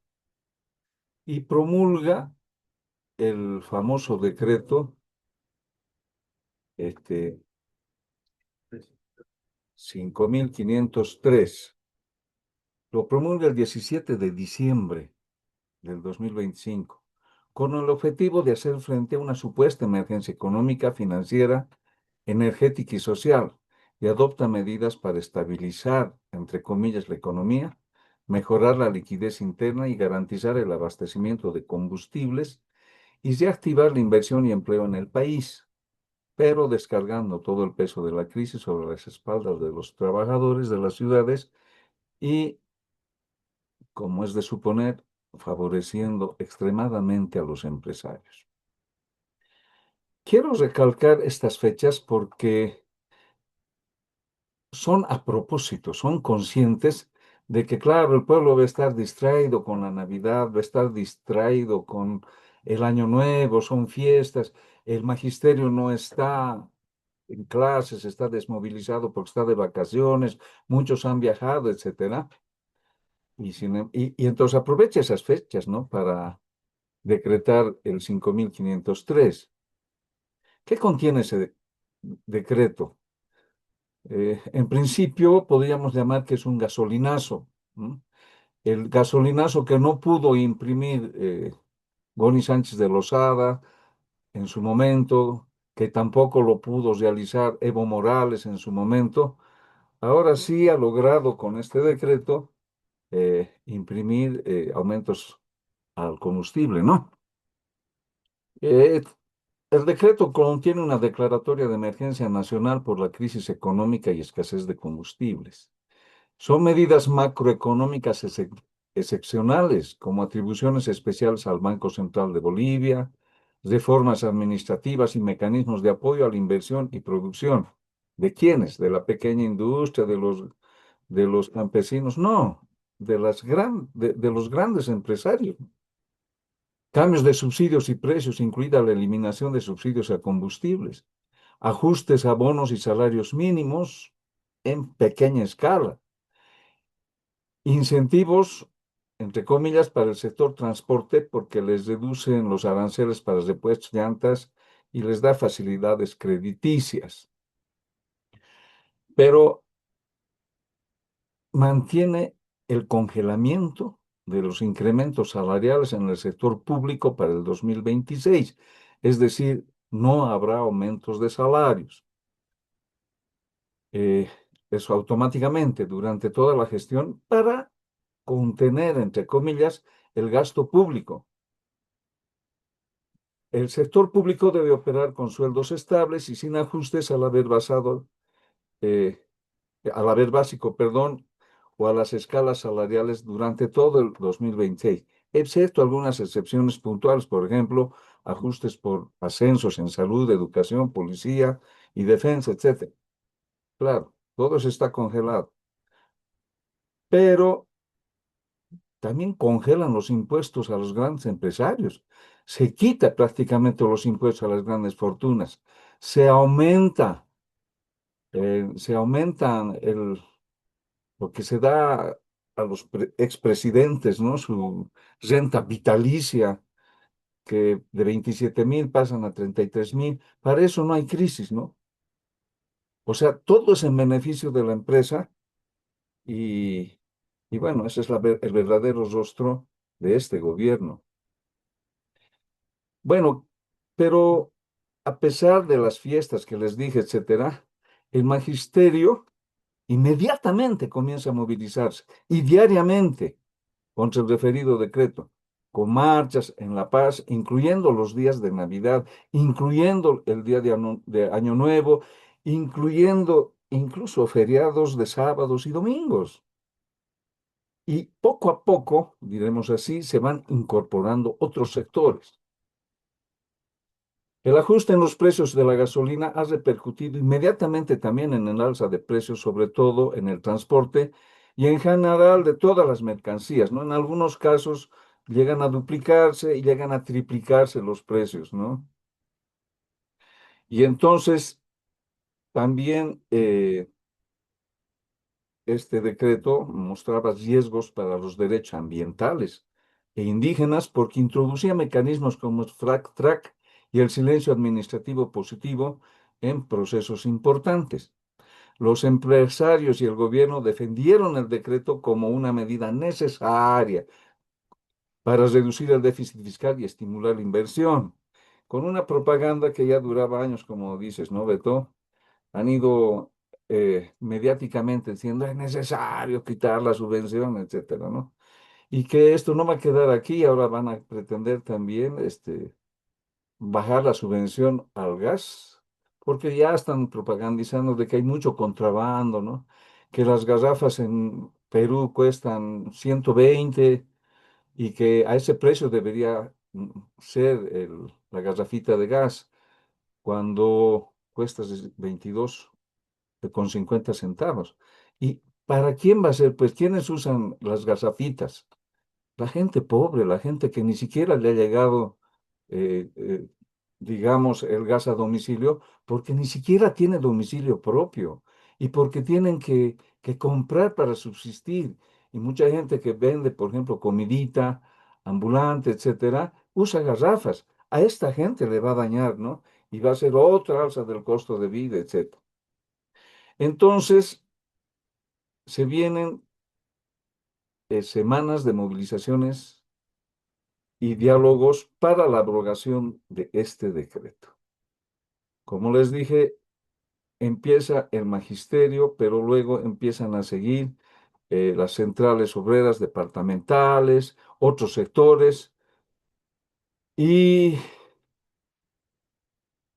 Y promulga el famoso decreto este, 5503. Lo promulga el 17 de diciembre del 2025, con el objetivo de hacer frente a una supuesta emergencia económica, financiera, energética y social, y adopta medidas para estabilizar, entre comillas, la economía, mejorar la liquidez interna y garantizar el abastecimiento de combustibles y reactivar la inversión y empleo en el país, pero descargando todo el peso de la crisis sobre las espaldas de los trabajadores de las ciudades y, como es de suponer, favoreciendo extremadamente a los empresarios. Quiero recalcar estas fechas porque son a propósito, son conscientes de que, claro, el pueblo va a estar distraído con la Navidad, va a estar distraído con el Año Nuevo, son fiestas, el magisterio no está en clases, está desmovilizado porque está de vacaciones, muchos han viajado, etcétera. Y entonces aprovecha esas fechas, ¿no? Para decretar el 5503. ¿Qué contiene ese decreto? En principio podríamos llamar que es un gasolinazo, ¿no? El gasolinazo que no pudo imprimir Goni Sánchez de Lozada en su momento, que tampoco lo pudo realizar Evo Morales en su momento, ahora sí ha logrado con este decreto imprimir aumentos al combustible, ¿no? Eh, el decreto contiene una declaratoria de emergencia nacional por la crisis económica y escasez de combustibles. Son medidas macroeconómicas excepcionales, como atribuciones especiales al Banco Central de Bolivia, reformas administrativas y mecanismos de apoyo a la inversión y producción. ¿De quiénes? ¿De la pequeña industria, de los campesinos? No, de los grandes empresarios. Cambios de subsidios y precios, incluida la eliminación de subsidios a combustibles, ajustes a bonos y salarios mínimos en pequeña escala, incentivos, entre comillas, para el sector transporte porque les reducen los aranceles para repuestos, llantas y les da facilidades crediticias, pero mantiene el congelamiento de los incrementos salariales en el sector público para el 2026, es decir, no habrá aumentos de salarios. Eh, Eso automáticamente durante toda la gestión para contener, entre comillas, el gasto público. El sector público debe operar con sueldos estables y sin ajustes eh, al haber básico, perdón, o a las escalas salariales durante todo el 2026, excepto algunas excepciones puntuales, por ejemplo, ajustes por ascensos en salud, educación, policía y defensa, etcétera. Claro, todo eso está congelado, pero también congelan los impuestos a los grandes empresarios. se quita prácticamente los impuestos a las grandes fortunas, se aumenta, se aumentan lo que se da a los expresidentes, ¿no? Su renta vitalicia, que de 27.000 pasan a 33.000. Para eso no hay crisis, ¿no? O sea, todo es en beneficio de la empresa y, y bueno, ese es el verdadero rostro de este gobierno. Bueno, pero a pesar de las fiestas que les dije, etcétera, el magisterio inmediatamente comienza a movilizarse y diariamente contra el referido decreto, con marchas en La Paz, incluyendo los días de Navidad, incluyendo el día de Año Nuevo, incluyendo incluso feriados de sábados y domingos. Y poco a poco, diremos así, se van incorporando otros sectores. El ajuste en los precios de la gasolina ha repercutido inmediatamente también en el alza de precios, sobre todo en el transporte y en general de todas las mercancías, ¿no? En algunos casos llegan a duplicarse y llegan a triplicarse los precios, ¿no? Y entonces también este decreto mostraba riesgos para los derechos ambientales e indígenas porque introducía mecanismos como el Fast Track y el silencio administrativo positivo en procesos importantes. Los empresarios y el gobierno defendieron el decreto como una medida necesaria para reducir el déficit fiscal y estimular la inversión, con una propaganda que ya duraba años, como dices, ¿no, Beto? Han ido mediáticamente diciendo es necesario quitar la subvención, etcétera, ¿no? Y que esto no va a quedar aquí, ahora van a pretender también bajar la subvención al gas, porque ya están propagandizando de que hay mucho contrabando, ¿no? Que las garrafas en Perú cuestan 120 y que a ese precio debería ser la garrafita de gas, cuando cuesta 22,50 centavos. ¿Y para quién va a ser? Pues, ¿quiénes usan las gasafitas? La gente pobre, la gente que ni siquiera le ha llegado, eh, eh, digamos, el gas a domicilio, porque ni siquiera tiene domicilio propio y porque tienen que comprar para subsistir. Y mucha gente que vende, por ejemplo, comidita, ambulante, etcétera, usa garrafas. A esta gente le va a dañar, ¿no? Y va a ser otra alza del costo de vida, etcétera. Entonces, se vienen semanas de movilizaciones y diálogos para la abrogación de este decreto. Como les dije, empieza el magisterio, pero luego empiezan a seguir las centrales obreras departamentales, otros sectores, y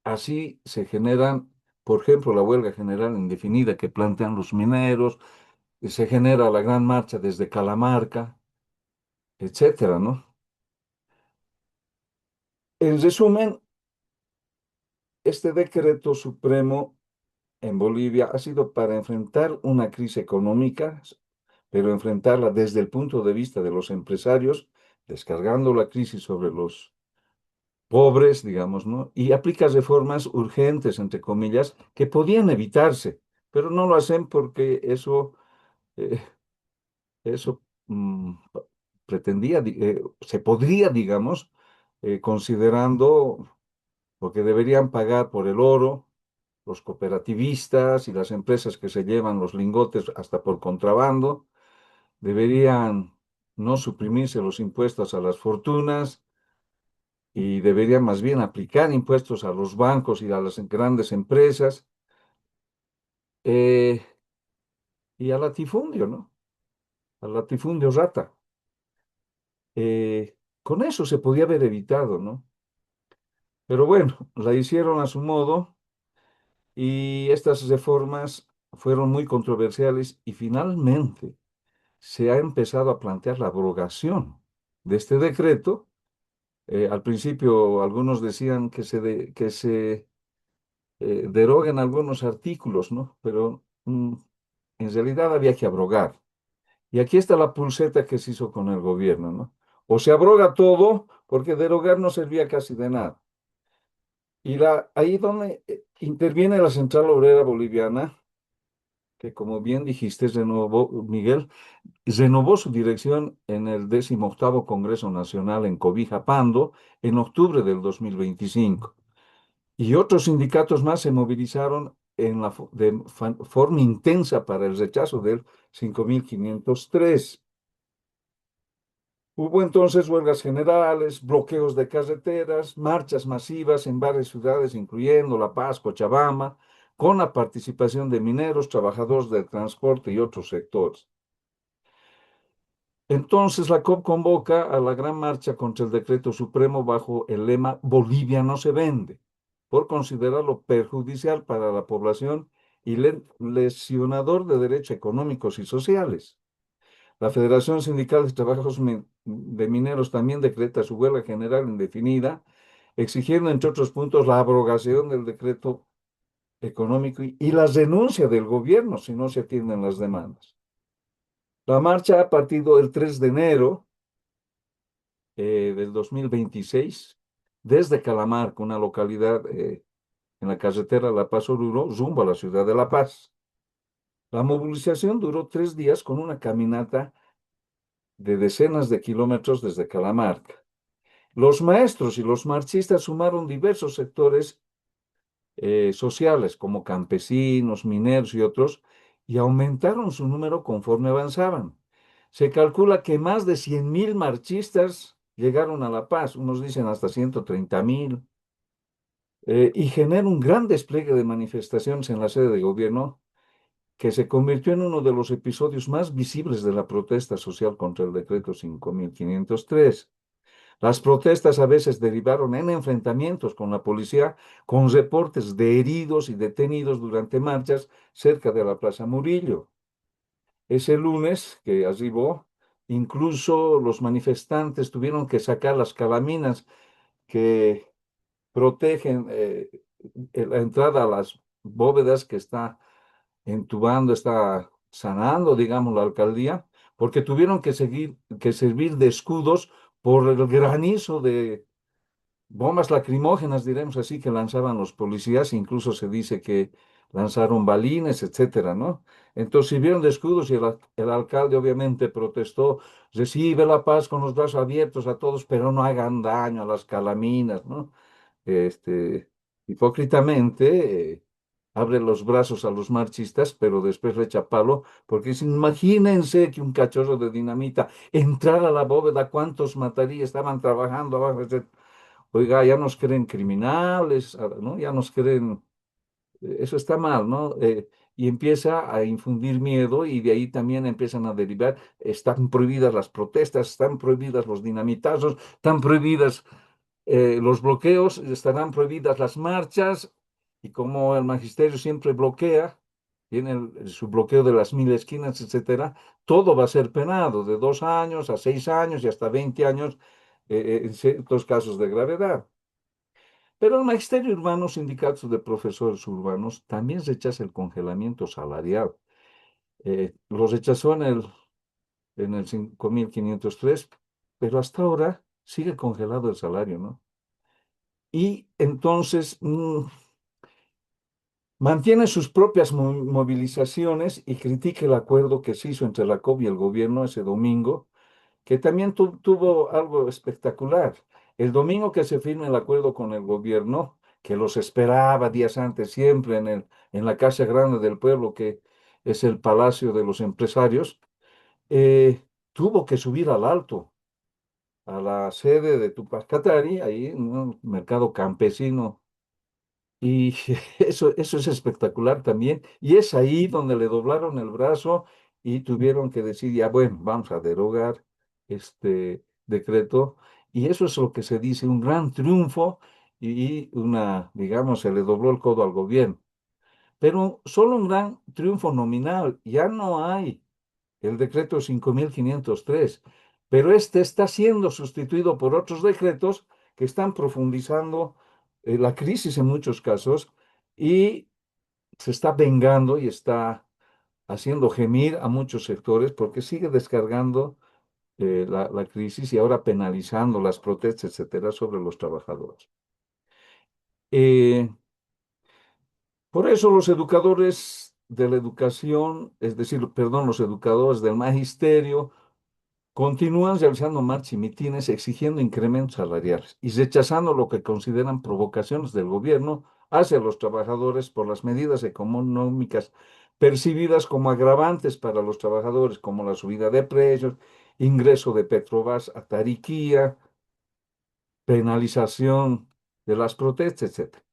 así se generan, por ejemplo, la huelga general indefinida que plantean los mineros, se genera la gran marcha desde Calamarca, etcétera, ¿no? En resumen, este decreto supremo en Bolivia ha sido para enfrentar una crisis económica, pero enfrentarla desde el punto de vista de los empresarios, descargando la crisis sobre los pobres, digamos, ¿no? Y aplica reformas urgentes, entre comillas, que podían evitarse, pero no lo hacen porque eh, eso pretendía, se podría, digamos, considerando lo que deberían pagar por el oro los cooperativistas y las empresas que se llevan los lingotes hasta por contrabando, deberían no suprimirse los impuestos a las fortunas y deberían más bien aplicar impuestos a los bancos y a las grandes empresas eh, y al latifundio, ¿no? Al latifundio rata. Con eso se podía haber evitado, ¿no? Pero bueno, la hicieron a su modo y estas reformas fueron muy controversiales y finalmente se ha empezado a plantear la abrogación de este decreto. Al principio algunos decían que se deroguen algunos artículos, ¿no? Pero en realidad había que abrogar. Y aquí está la pulseta que se hizo con el gobierno, ¿no? O se abroga todo, porque derogar no servía casi de nada. Y ahí donde interviene la Central Obrera Boliviana, que como bien dijiste, renovó, Miguel, renovó su dirección en el 18º Congreso Nacional en Cobija Pando en octubre del 2025. Y otros sindicatos más se movilizaron de forma intensa para el rechazo del 5503. Hubo entonces huelgas generales, bloqueos de carreteras, marchas masivas en varias ciudades, incluyendo La Paz, Cochabamba, con la participación de mineros, trabajadores del transporte y otros sectores. Entonces la COP convoca a la gran marcha contra el decreto supremo bajo el lema Bolivia no se vende, por considerarlo perjudicial para la población y lesionador de derechos económicos y sociales. La Federación Sindical de Trabajos de Mineros también decreta su huelga general indefinida, exigiendo, entre otros puntos, la abrogación del decreto económico y la renuncia del gobierno si no se atienden las demandas. La marcha ha partido el 3 de enero del 2026 desde Calamarca, una localidad en la carretera La Paz-Oruro, rumbo a la ciudad de La Paz. La movilización duró 3 días con una caminata de decenas de kilómetros desde Calamarca. Los maestros y los marchistas sumaron diversos sectores sociales, como campesinos, mineros y otros, y aumentaron su número conforme avanzaban. Se calcula que más de 100.000 marchistas llegaron a La Paz, unos dicen hasta 130.000, y genera un gran despliegue de manifestaciones en la sede de gobierno que se convirtió en uno de los episodios más visibles de la protesta social contra el decreto 5503. Las protestas a veces derivaron en enfrentamientos con la policía, con reportes de heridos y detenidos durante marchas cerca de la Plaza Murillo. Ese lunes que arribó, incluso los manifestantes tuvieron que sacar las calaminas que protegen la entrada a las bóvedas que está entubando, está sanando, digamos, la alcaldía, porque tuvieron que servir de escudos por el granizo de bombas lacrimógenas, diremos así, que lanzaban los policías, incluso se dice que lanzaron balines, etcétera, ¿no? Entonces sirvieron de escudos y el alcalde obviamente protestó, recibe la paz con los brazos abiertos a todos, pero no hagan daño a las calaminas, ¿no? Hipócritamente abre los brazos a los marchistas, pero después le echa palo, porque imagínense que un cachorro de dinamita entrara a la bóveda, ¿cuántos mataría? Estaban trabajando abajo. Oiga, ya nos creen criminales, ¿no? Ya nos creen, eso está mal, ¿no? Y empieza a infundir miedo y de ahí también empiezan a derivar, están prohibidas las protestas, están prohibidas los dinamitazos, están prohibidas los bloqueos, estarán prohibidas las marchas y como el magisterio siempre bloquea, tiene su bloqueo de las 1000 esquinas, etcétera, todo va a ser penado de 2 años a 6 años y hasta 20 años en ciertos casos de gravedad. Pero el magisterio urbano, sindicatos de profesores urbanos, también rechaza el congelamiento salarial. Lo rechazó en el 5503, pero hasta ahora sigue congelado el salario, ¿no? Y entonces mantiene sus propias movilizaciones y critica el acuerdo que se hizo entre la COP y el gobierno ese domingo, que también tuvo algo espectacular. El domingo que se firma el acuerdo con el gobierno, que los esperaba días antes siempre en la Casa Grande del Pueblo, que es el Palacio de los Empresarios, tuvo que subir al alto, a la sede de Tupac Katari, ahí en un mercado campesino. Y eso es espectacular también. Y es ahí donde le doblaron el brazo y tuvieron que decir, ya bueno, vamos a derogar este decreto. Y eso es lo que se dice, un gran triunfo y digamos, se le dobló el codo al gobierno. Pero solo un gran triunfo nominal. Ya no hay el decreto 5503, pero este está siendo sustituido por otros decretos que están profundizando la crisis en muchos casos y se está vengando y está haciendo gemir a muchos sectores porque sigue descargando la crisis y ahora penalizando las protestas, etcétera, sobre los trabajadores. Eh, por eso los educadores de la educación, es decir, perdón, los educadores del magisterio, continúan realizando marchas y mitines exigiendo incrementos salariales y rechazando lo que consideran provocaciones del gobierno hacia los trabajadores por las medidas económicas percibidas como agravantes para los trabajadores, como la subida de precios, ingreso de Petrobras a Tariquía, penalización de las protestas, etcétera.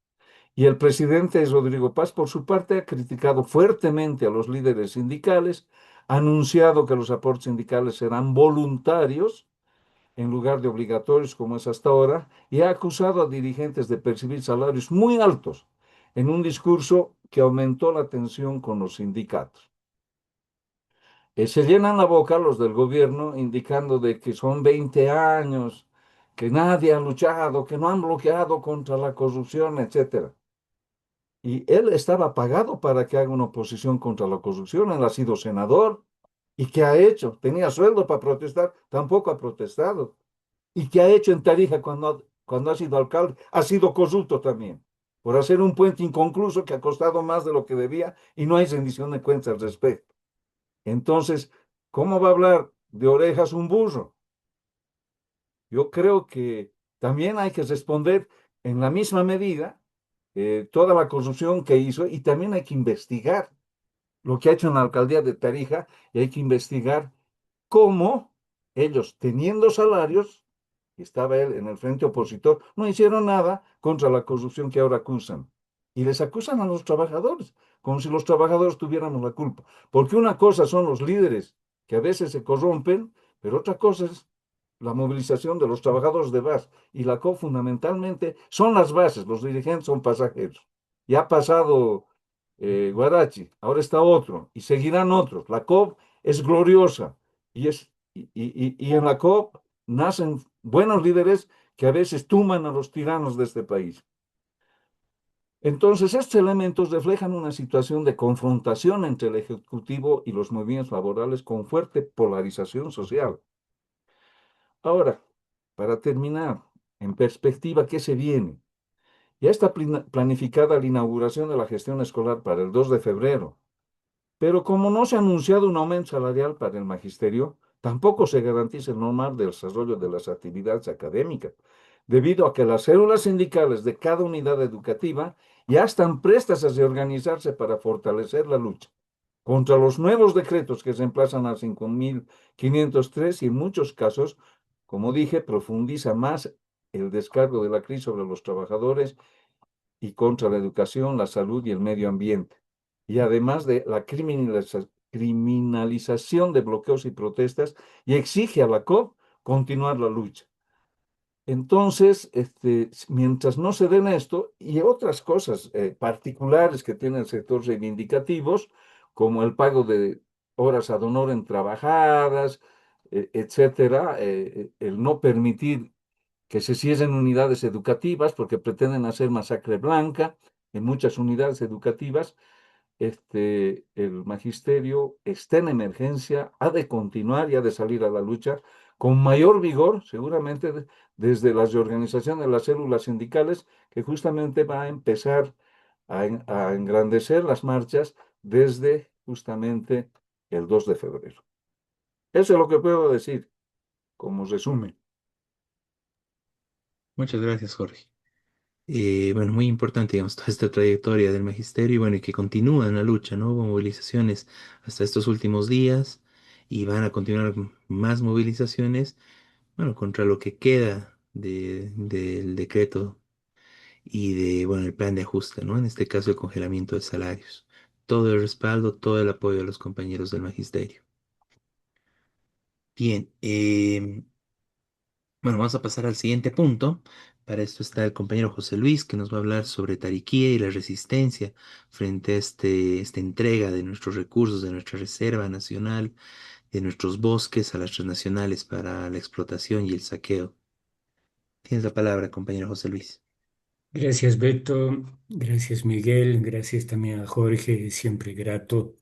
Y el presidente Rodrigo Paz, por su parte, ha criticado fuertemente a los líderes sindicales, ha anunciado que los aportes sindicales serán voluntarios en lugar de obligatorios como es hasta ahora, y ha acusado a dirigentes de percibir salarios muy altos en un discurso que aumentó la tensión con los sindicatos. Se llenan la boca los del gobierno indicando de que son 20 años, que nadie ha luchado, que no han bloqueado contra la corrupción, etcétera. Y él estaba pagado para que haga una oposición contra la corrupción. Él ha sido senador. ¿Y qué ha hecho? Tenía sueldo para protestar, tampoco ha protestado. ¿Y qué ha hecho en Tarija cuando ha sido alcalde? Ha sido corrupto también, por hacer un puente inconcluso que ha costado más de lo que debía y no hay rendición de cuentas al respecto. Entonces, ¿cómo va a hablar de orejas un burro? Yo creo que también hay que responder en la misma medida toda la corrupción que hizo y también hay que investigar lo que ha hecho en la alcaldía de Tarija y hay que investigar cómo ellos, teniendo salarios, y estaba él en el frente opositor, no hicieron nada contra la corrupción que ahora acusan. Y les acusan a los trabajadores, como si los trabajadores tuviéramos la culpa. Porque una cosa son los líderes, que a veces se corrompen, pero otra cosa es la movilización de los trabajadores de base. Y la COP fundamentalmente son las bases, los dirigentes son pasajeros. Ya ha pasado Guarachi, ahora está otro, y seguirán otros. La COP es gloriosa, y en la COP nacen buenos líderes que a veces tuman a los tiranos de este país. Entonces, estos elementos reflejan una situación de confrontación entre el Ejecutivo y los movimientos laborales con fuerte polarización social. Ahora, para terminar, en perspectiva, ¿qué se viene? Ya está planificada la inauguración de la gestión escolar para el 2 de febrero. Pero como no se ha anunciado un aumento salarial para el magisterio, tampoco se garantiza el normal desarrollo de las actividades académicas, debido a que las células sindicales de cada unidad educativa ya están prestas a reorganizarse para fortalecer la lucha contra los nuevos decretos que reemplazan al 5.503 y en muchos casos, como dije, profundiza más el descargo de la crisis sobre los trabajadores y contra la educación, la salud y el medio ambiente. Y además de la criminalización de bloqueos y protestas, y exige a la COP continuar la lucha. Entonces, mientras no se den esto y otras cosas particulares que tiene el sector reivindicativos, como el pago de horas ad honorem trabajadas, etcétera, el no permitir que se cierren unidades educativas porque pretenden hacer masacre blanca en muchas unidades educativas. El magisterio está en emergencia, ha de continuar y ha de salir a la lucha con mayor vigor, seguramente desde la reorganización de las células sindicales, que justamente va a empezar a engrandecer las marchas desde justamente el 2 de febrero. Eso es lo que puedo decir como resumen. Muchas gracias, Jorge. Bueno, muy importante, digamos, toda esta trayectoria del magisterio y bueno, y que continúa en la lucha, ¿no? Hubo movilizaciones hasta estos últimos días y van a continuar más movilizaciones, bueno, contra lo que queda del decreto y de, bueno, el plan de ajuste, ¿no? En este caso, el congelamiento de salarios. Todo el respaldo, todo el apoyo a los compañeros del magisterio. Bien, bueno, vamos a pasar al siguiente punto. Para esto está el compañero José Luis, que nos va a hablar sobre Tariquía y la resistencia frente a esta entrega de nuestros recursos, de nuestra reserva nacional, de nuestros bosques a las transnacionales para la explotación y el saqueo. Tienes la palabra, compañero José Luis. Gracias, Beto. Gracias, Miguel. Gracias también a Jorge, siempre grato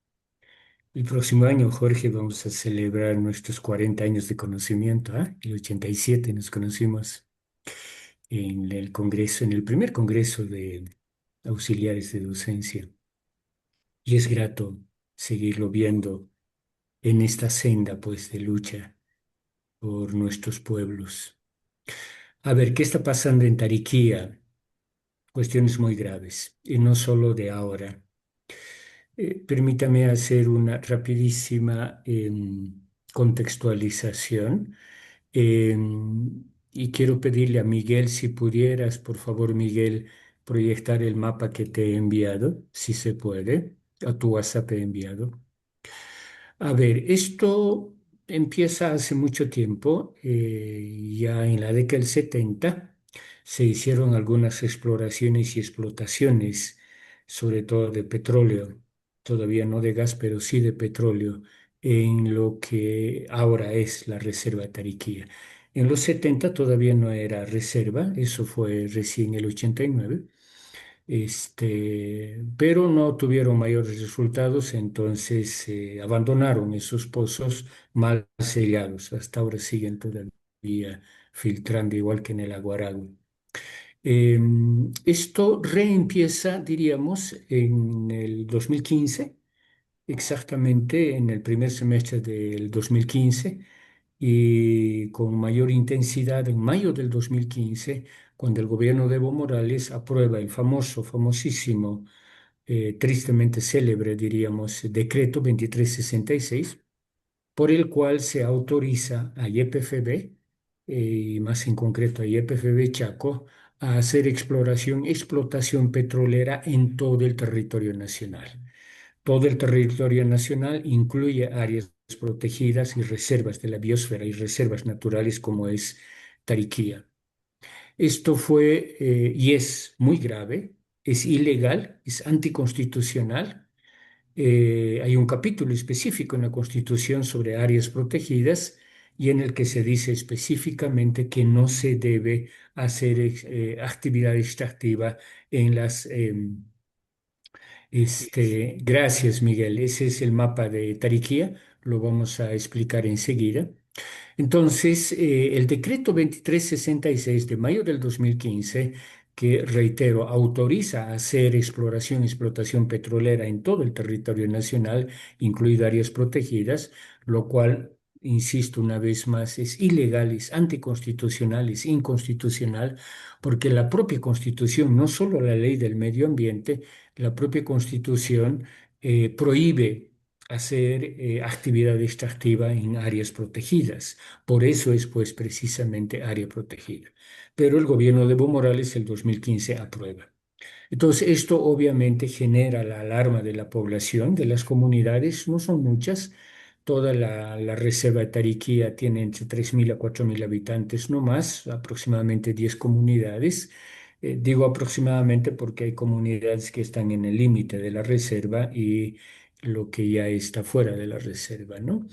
El próximo año, Jorge, vamos a celebrar nuestros 40 años de conocimiento, ¿ah? El 87 nos conocimos en el Congreso, en el primer Congreso de Auxiliares de Docencia. Y es grato seguirlo viendo en esta senda, pues, de lucha por nuestros pueblos. A ver, ¿qué está pasando en Tariquía? Cuestiones muy graves, y no solo de ahora. Permítame hacer una rapidísima contextualización. Y quiero pedirle a Miguel, si pudieras, por favor, Miguel, proyectar el mapa que te he enviado, si se puede, a tu WhatsApp he enviado. A ver, esto empieza hace mucho tiempo, ya en la década del 70 se hicieron algunas exploraciones y explotaciones, sobre todo de petróleo, todavía no de gas, pero sí de petróleo, en lo que ahora es la Reserva de Tariquía. En los 70 todavía no era reserva, eso fue recién el 89, pero no tuvieron mayores resultados, entonces abandonaron esos pozos mal sellados. Hasta ahora siguen todavía filtrando igual que en el Aguaragu. Esto reempieza, diríamos, en el 2015, exactamente en el primer semestre del 2015 y con mayor intensidad en mayo del 2015, cuando el gobierno de Evo Morales aprueba el famosísimo, tristemente célebre, diríamos, decreto 2366, por el cual se autoriza a YPFB, y más en concreto a YPFB Chaco, a hacer explotación petrolera en todo el territorio nacional. Todo el territorio nacional incluye áreas protegidas y reservas de la biosfera y reservas naturales como es Tariquía. Esto fue y es muy grave, es ilegal, es anticonstitucional. Hay un capítulo específico en la Constitución sobre áreas protegidas y en el que se dice específicamente que no se debe hacer actividad extractiva en las gracias, Miguel. Ese es el mapa de Tariquía, lo vamos a explicar enseguida. Entonces, el decreto 2366 de mayo del 2015, que reitero, autoriza a hacer exploración y explotación petrolera en todo el territorio nacional, incluido áreas protegidas, lo cual, insisto una vez más, es ilegal, es anticonstitucional, es inconstitucional, porque la propia Constitución, no solo la ley del medio ambiente, la propia Constitución prohíbe hacer actividad extractiva en áreas protegidas. Por eso es, pues, precisamente área protegida. Pero el gobierno de Evo Morales el 2015 aprueba. Entonces, esto obviamente genera la alarma de la población, de las comunidades, no son muchas. Toda la reserva de Tariquía tiene entre 3.000 a 4.000 habitantes, no más, aproximadamente 10 comunidades. Digo aproximadamente porque hay comunidades que están en el límite de la reserva y lo que ya está fuera de la reserva, ¿no?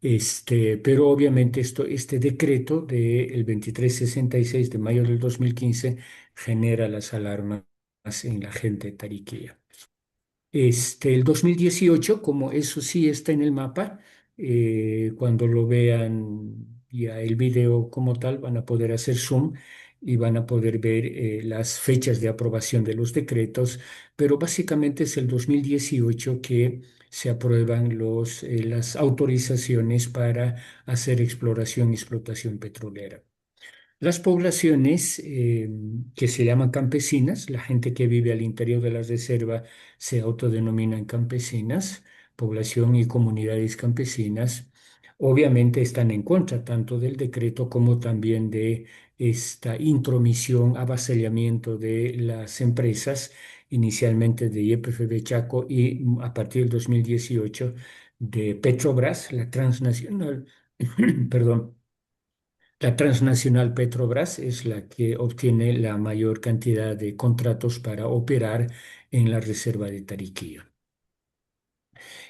Pero obviamente este decreto del 2366 de mayo del 2015 genera las alarmas en la gente de Tariquía. El 2018, como eso sí está en el mapa, cuando lo vean ya el video como tal, van a poder hacer zoom y van a poder ver las fechas de aprobación de los decretos, pero básicamente es el 2018 que se aprueban las autorizaciones para hacer exploración y explotación petrolera. Las poblaciones que se llaman campesinas, la gente que vive al interior de la reserva se autodenominan campesinas, población y comunidades campesinas, obviamente están en contra tanto del decreto como también de esta intromisión, avasallamiento de las empresas, inicialmente de YPFB Chaco y a partir del 2018 de Petrobras, la transnacional, perdón. La transnacional Petrobras es la que obtiene la mayor cantidad de contratos para operar en la reserva de Tariquía.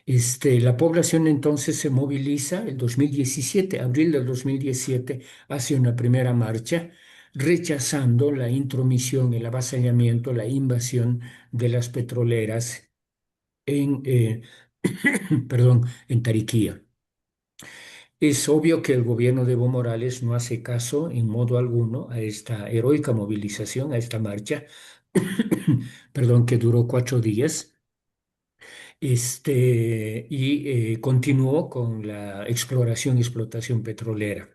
La población entonces se moviliza el 2017, abril del 2017, hace una primera marcha rechazando la intromisión, el avasallamiento, la invasión de las petroleras en perdón, en Tariquía. Es obvio que el gobierno de Evo Morales no hace caso en modo alguno a esta heroica movilización, a esta marcha, perdón, que duró 4 días, y continuó con la exploración y explotación petrolera.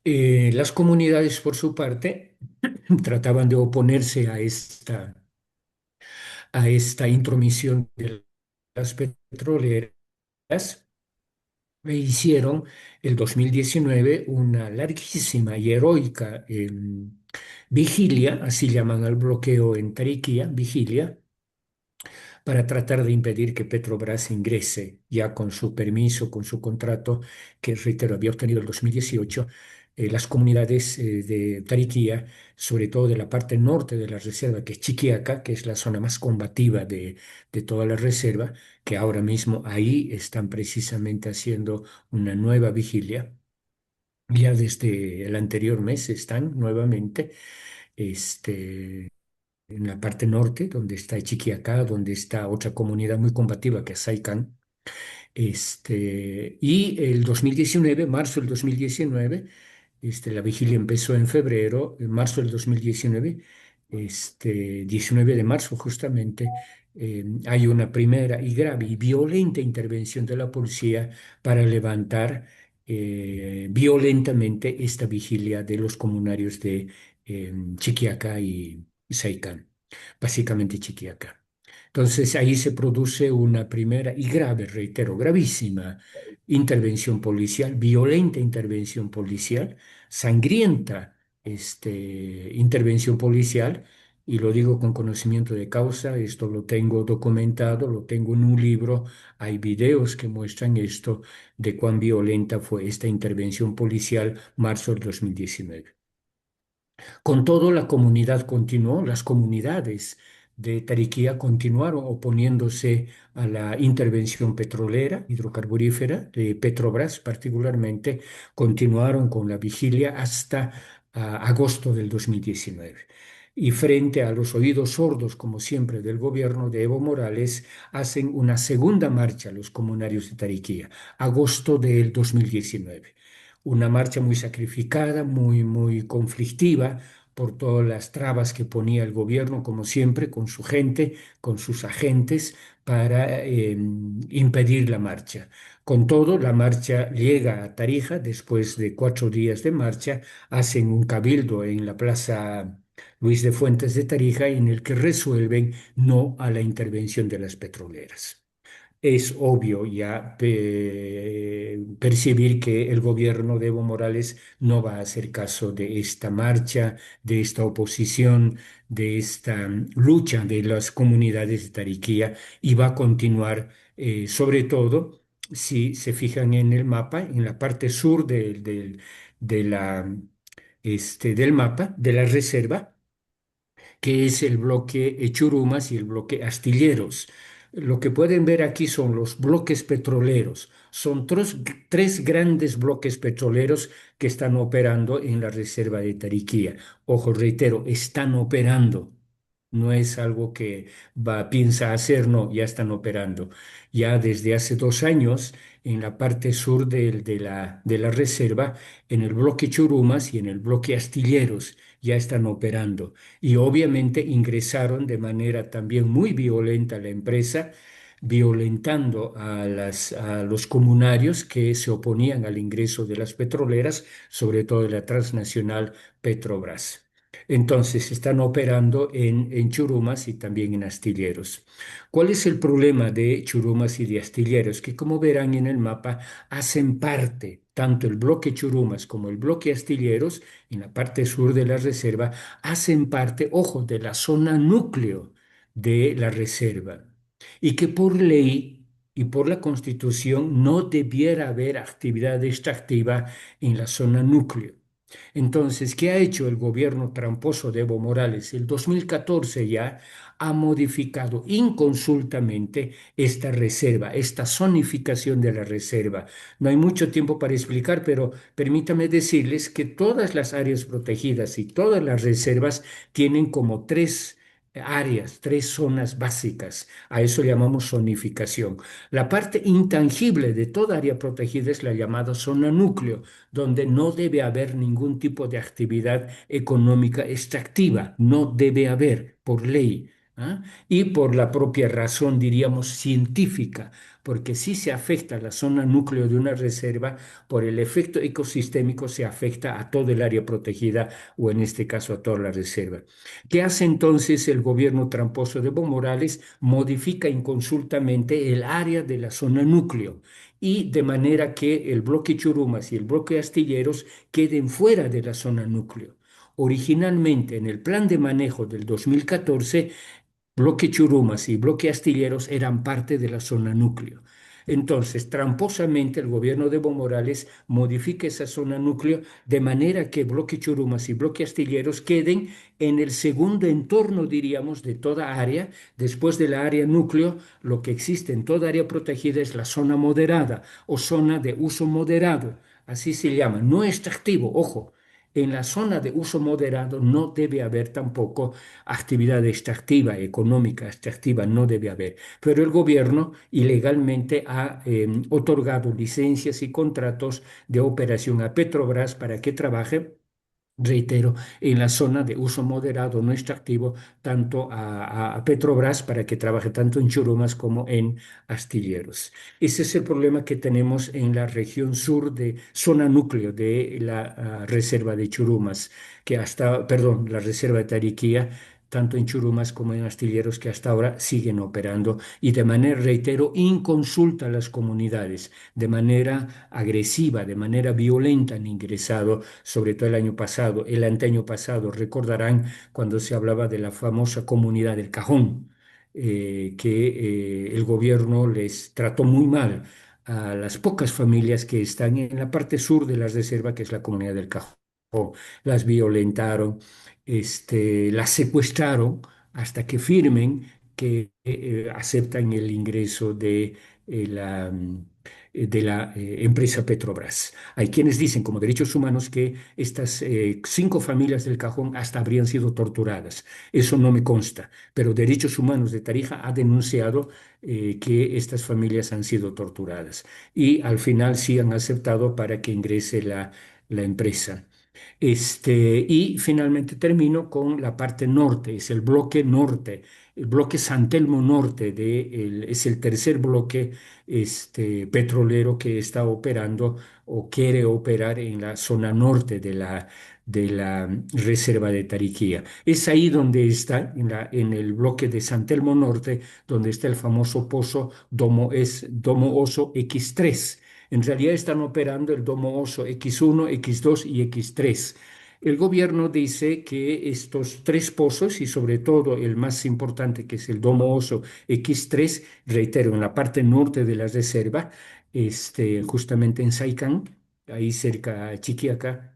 Las comunidades, por su parte, trataban de oponerse a esta intromisión de las petroleras e hicieron el 2019 una larguísima y heroica vigilia, así llaman al bloqueo en Tariquía, vigilia, para tratar de impedir que Petrobras ingrese ya con su permiso, con su contrato, que reitero, había obtenido el 2018. Las comunidades de Tariquía, sobre todo de la parte norte de la reserva, que es Chiquiaca, que es la zona más combativa de toda la reserva, que ahora mismo ahí están precisamente haciendo una nueva vigilia. Ya desde el anterior mes están nuevamente. Este, en la parte norte, donde está Chiquiacá, donde está otra comunidad muy combativa que es Saicán. Y el 2019, marzo del 2019, la vigilia empezó en febrero, en marzo del 2019, 19 de marzo justamente, hay una primera y grave y violenta intervención de la policía para levantar violentamente esta vigilia de los comunarios de Chiquiacá y Saicán, básicamente Chiquiacá. Entonces ahí se produce una primera y grave, reitero, gravísima intervención policial, violenta intervención policial, sangrienta intervención policial, y lo digo con conocimiento de causa, esto lo tengo documentado, lo tengo en un libro, hay videos que muestran esto, de cuán violenta fue esta intervención policial marzo del 2019. Con todo, la comunidad continuó, las comunidades de Tariquía continuaron oponiéndose a la intervención petrolera, hidrocarburífera, de Petrobras particularmente, continuaron con la vigilia hasta agosto del 2019. Y frente a los oídos sordos, como siempre, del gobierno de Evo Morales, hacen una segunda marcha los comunarios de Tariquía, agosto del 2019. Una marcha muy sacrificada, muy, muy conflictiva por todas las trabas que ponía el gobierno, como siempre, con su gente, con sus agentes, para impedir la marcha. Con todo, la marcha llega a Tarija después de 4 días de marcha, hacen un cabildo en la Plaza Luis de Fuentes de Tarija en el que resuelven no a la intervención de las petroleras. Es obvio ya percibir que el gobierno de Evo Morales no va a hacer caso de esta marcha, de esta oposición, de esta lucha de las comunidades de Tariquía, y va a continuar, sobre todo, si se fijan en el mapa, en la parte sur de del mapa, de la reserva, que es el bloque Churumas y el bloque Astilleros. Lo que pueden ver aquí son los bloques petroleros. Son tres grandes bloques petroleros que están operando en la reserva de Tariquía. Ojo, reitero, están operando. No es algo que piensa hacer, no, ya están operando. Ya desde hace 2 años, en la parte sur de la reserva, en el bloque Churumas y en el bloque Astilleros, ya están operando. Y obviamente ingresaron de manera también muy violenta a la empresa, violentando a los comunarios que se oponían al ingreso de las petroleras, sobre todo de la transnacional Petrobras. Entonces, están operando en Churumas y también en Astilleros. ¿Cuál es el problema de Churumas y de Astilleros? Que, como verán en el mapa, hacen parte, tanto el bloque Churumas como el bloque Astilleros, en la parte sur de la reserva, hacen parte, ojo, de la zona núcleo de la reserva. Y que por ley y por la Constitución no debiera haber actividad extractiva en la zona núcleo. Entonces, ¿qué ha hecho el gobierno tramposo de Evo Morales? El 2014 ya ha modificado inconsultamente esta reserva, esta zonificación de la reserva. No hay mucho tiempo para explicar, pero permítame decirles que todas las áreas protegidas y todas las reservas tienen como tres áreas, tres zonas básicas. A eso llamamos zonificación. La parte intangible de toda área protegida es la llamada zona núcleo, donde no debe haber ningún tipo de actividad económica extractiva, no debe haber por ley. ¿Ah? Y por la propia razón, diríamos, científica, porque si se afecta la zona núcleo de una reserva, por el efecto ecosistémico se afecta a todo el área protegida o en este caso a toda la reserva. ¿Qué hace entonces el gobierno tramposo de Evo Morales? Modifica inconsultamente el área de la zona núcleo y de manera que el bloque Churumas y el bloque Astilleros queden fuera de la zona núcleo. Originalmente, en el plan de manejo del 2014, bloque Churumas y bloque Astilleros eran parte de la zona núcleo. Entonces, tramposamente, el gobierno de Evo Morales modifica esa zona núcleo de manera que bloque Churumas y bloque Astilleros queden en el segundo entorno, diríamos, de toda área. Después de la área núcleo, lo que existe en toda área protegida es la zona moderada o zona de uso moderado. Así se llama. No extractivo, ojo. En la zona de uso moderado no debe haber tampoco actividad extractiva, económica extractiva, no debe haber. Pero el gobierno ilegalmente ha otorgado licencias y contratos de operación a Petrobras para que trabaje, reitero, en la zona de uso moderado no extractivo, tanto a Petrobras para que trabaje tanto en Churumas como en Astilleros. Ese es el problema que tenemos en la región sur de zona núcleo de la reserva de Churumas, que hasta, perdón, la reserva de Tariquía, tanto en Churumas como en Astilleros, que hasta ahora siguen operando y de manera, reitero, inconsulta a las comunidades, de manera agresiva, de manera violenta han ingresado, sobre todo el año pasado, el anteaño pasado, recordarán cuando se hablaba de la famosa comunidad del Cajón, que el gobierno les trató muy mal a las pocas familias que están en la parte sur de la reserva, que es la comunidad del Cajón. Las violentaron, las secuestraron hasta que firmen que aceptan el ingreso de la empresa Petrobras. Hay quienes dicen, como derechos humanos, que estas 5 familias del Cajón hasta habrían sido torturadas. Eso no me consta, pero Derechos Humanos de Tarija ha denunciado que estas familias han sido torturadas y al final sí han aceptado para que ingrese la empresa. Y finalmente termino con la parte norte, es el bloque norte, el bloque San Telmo Norte, es el tercer bloque petrolero que está operando o quiere operar en la zona norte de la reserva de Tariquía. Es ahí donde está, en el bloque de San Telmo Norte, donde está el famoso pozo Domo Oso X3. En realidad están operando el Domo Oso X1, X2 y X3. El gobierno dice que estos tres pozos y sobre todo el más importante que es el Domo Oso X3, reitero, en la parte norte de la reserva, justamente en Saicán, ahí cerca a Chiquiaca,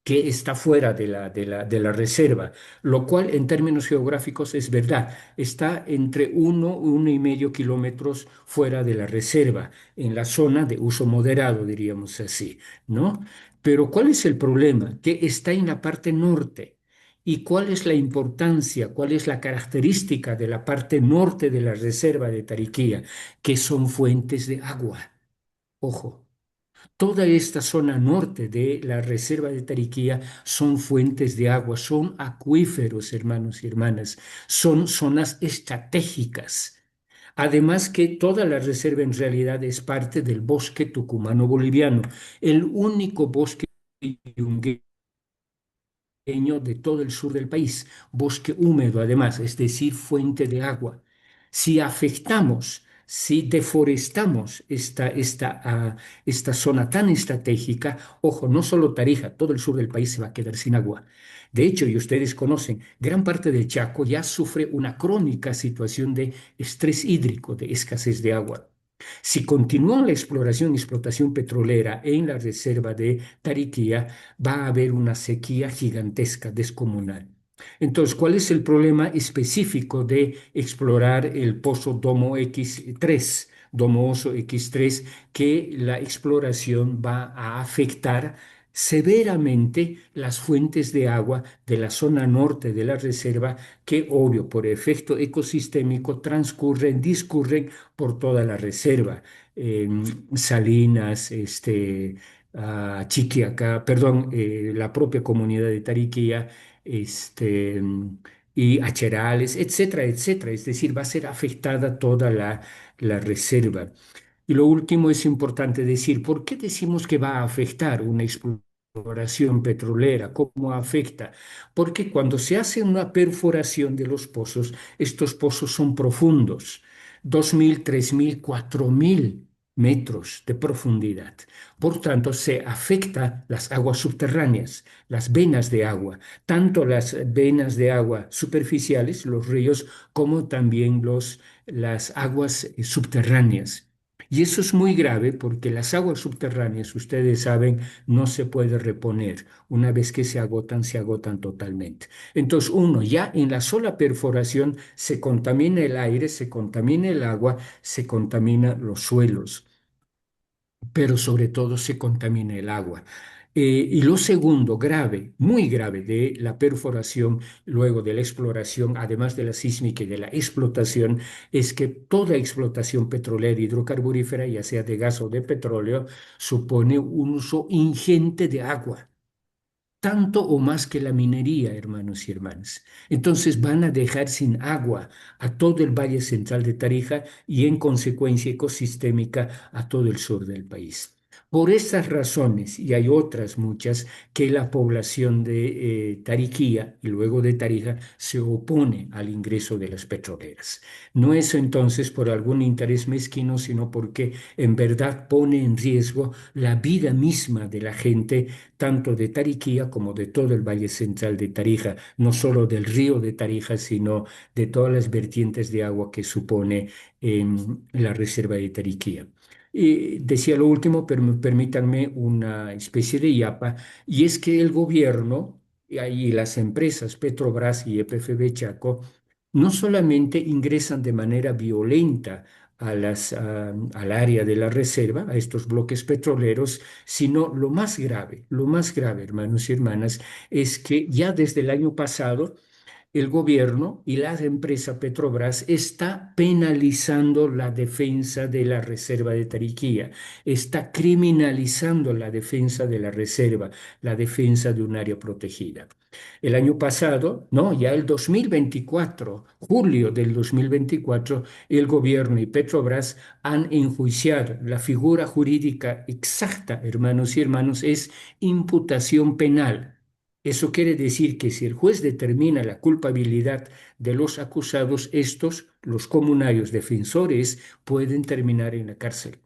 que está fuera de la reserva, lo cual en términos geográficos es verdad. Está entre 1,5 kilómetros fuera de la reserva, en la zona de uso moderado, diríamos así, ¿no? Pero ¿cuál es el problema? Que está en la parte norte. ¿Y cuál es la importancia, cuál es la característica de la parte norte de la reserva de Tariquía? Que son fuentes de agua. Ojo. Toda esta zona norte de la reserva de Tariquía son fuentes de agua, son acuíferos, hermanos y hermanas, son zonas estratégicas. Además que toda la reserva en realidad es parte del bosque tucumano boliviano, el único bosque yungueño de todo el sur del país, bosque húmedo además, es decir, fuente de agua. Si afectamos, si deforestamos esta zona tan estratégica, ojo, no solo Tarija, todo el sur del país se va a quedar sin agua. De hecho, y ustedes conocen, gran parte del Chaco ya sufre una crónica situación de estrés hídrico, de escasez de agua. Si continúa la exploración y explotación petrolera en la reserva de Tariquía, va a haber una sequía gigantesca, descomunal. Entonces, ¿cuál es el problema específico de explorar el pozo Domo X3, Domo Oso X3, que la exploración va a afectar severamente las fuentes de agua de la zona norte de la reserva, que obvio por efecto ecosistémico discurren por toda la reserva. Salinas, Chiquiacá, perdón, la propia comunidad de Tariquía, este, y Acherales, etcétera, etcétera. Es decir, va a ser afectada toda la reserva. Y lo último es importante decir, ¿por qué decimos que va a afectar una exploración petrolera? ¿Cómo afecta? Porque cuando se hace una perforación de los pozos, estos pozos son profundos, 2.000, 3.000, 4.000 metros de profundidad. Por tanto, se afecta las aguas subterráneas, las venas de agua, tanto las venas de agua superficiales, los ríos, como también las aguas subterráneas. Y eso es muy grave porque las aguas subterráneas, ustedes saben, no se puede reponer. Una vez que se agotan totalmente. Entonces, uno, ya en la sola perforación se contamina el aire, se contamina el agua, se contamina los suelos, pero sobre todo se contamina el agua. Y lo segundo, grave, muy grave, de la perforación, luego de la exploración, además de la sísmica y de la explotación, es que toda explotación petrolera hidrocarburífera, ya sea de gas o de petróleo, supone un uso ingente de agua, tanto o más que la minería, hermanos y hermanas. Entonces van a dejar sin agua a todo el Valle Central de Tarija y en consecuencia ecosistémica a todo el sur del país. Por estas razones, y hay otras muchas, que la población de Tariquía y luego de Tarija se opone al ingreso de las petroleras. No es entonces por algún interés mezquino, sino porque en verdad pone en riesgo la vida misma de la gente, tanto de Tariquía como de todo el Valle Central de Tarija, no solo del río de Tarija, sino de todas las vertientes de agua que supone la reserva de Tariquía. Y decía lo último, pero permítanme una especie de yapa, y es que el gobierno y ahí las empresas Petrobras y EPFB Chaco no solamente ingresan de manera violenta al área de la reserva, a estos bloques petroleros, sino lo más grave, hermanos y hermanas, es que ya desde el año pasado el gobierno y la empresa Petrobras está penalizando la defensa de la reserva de Tariquía, está criminalizando la defensa de la reserva, la defensa de un área protegida. El año pasado, no, ya el 2024, julio del 2024, el gobierno y Petrobras han enjuiciado. La figura jurídica exacta, hermanos y hermanos, es imputación penal. Eso quiere decir que si el juez determina la culpabilidad de los acusados, estos, los comunarios defensores, pueden terminar en la cárcel.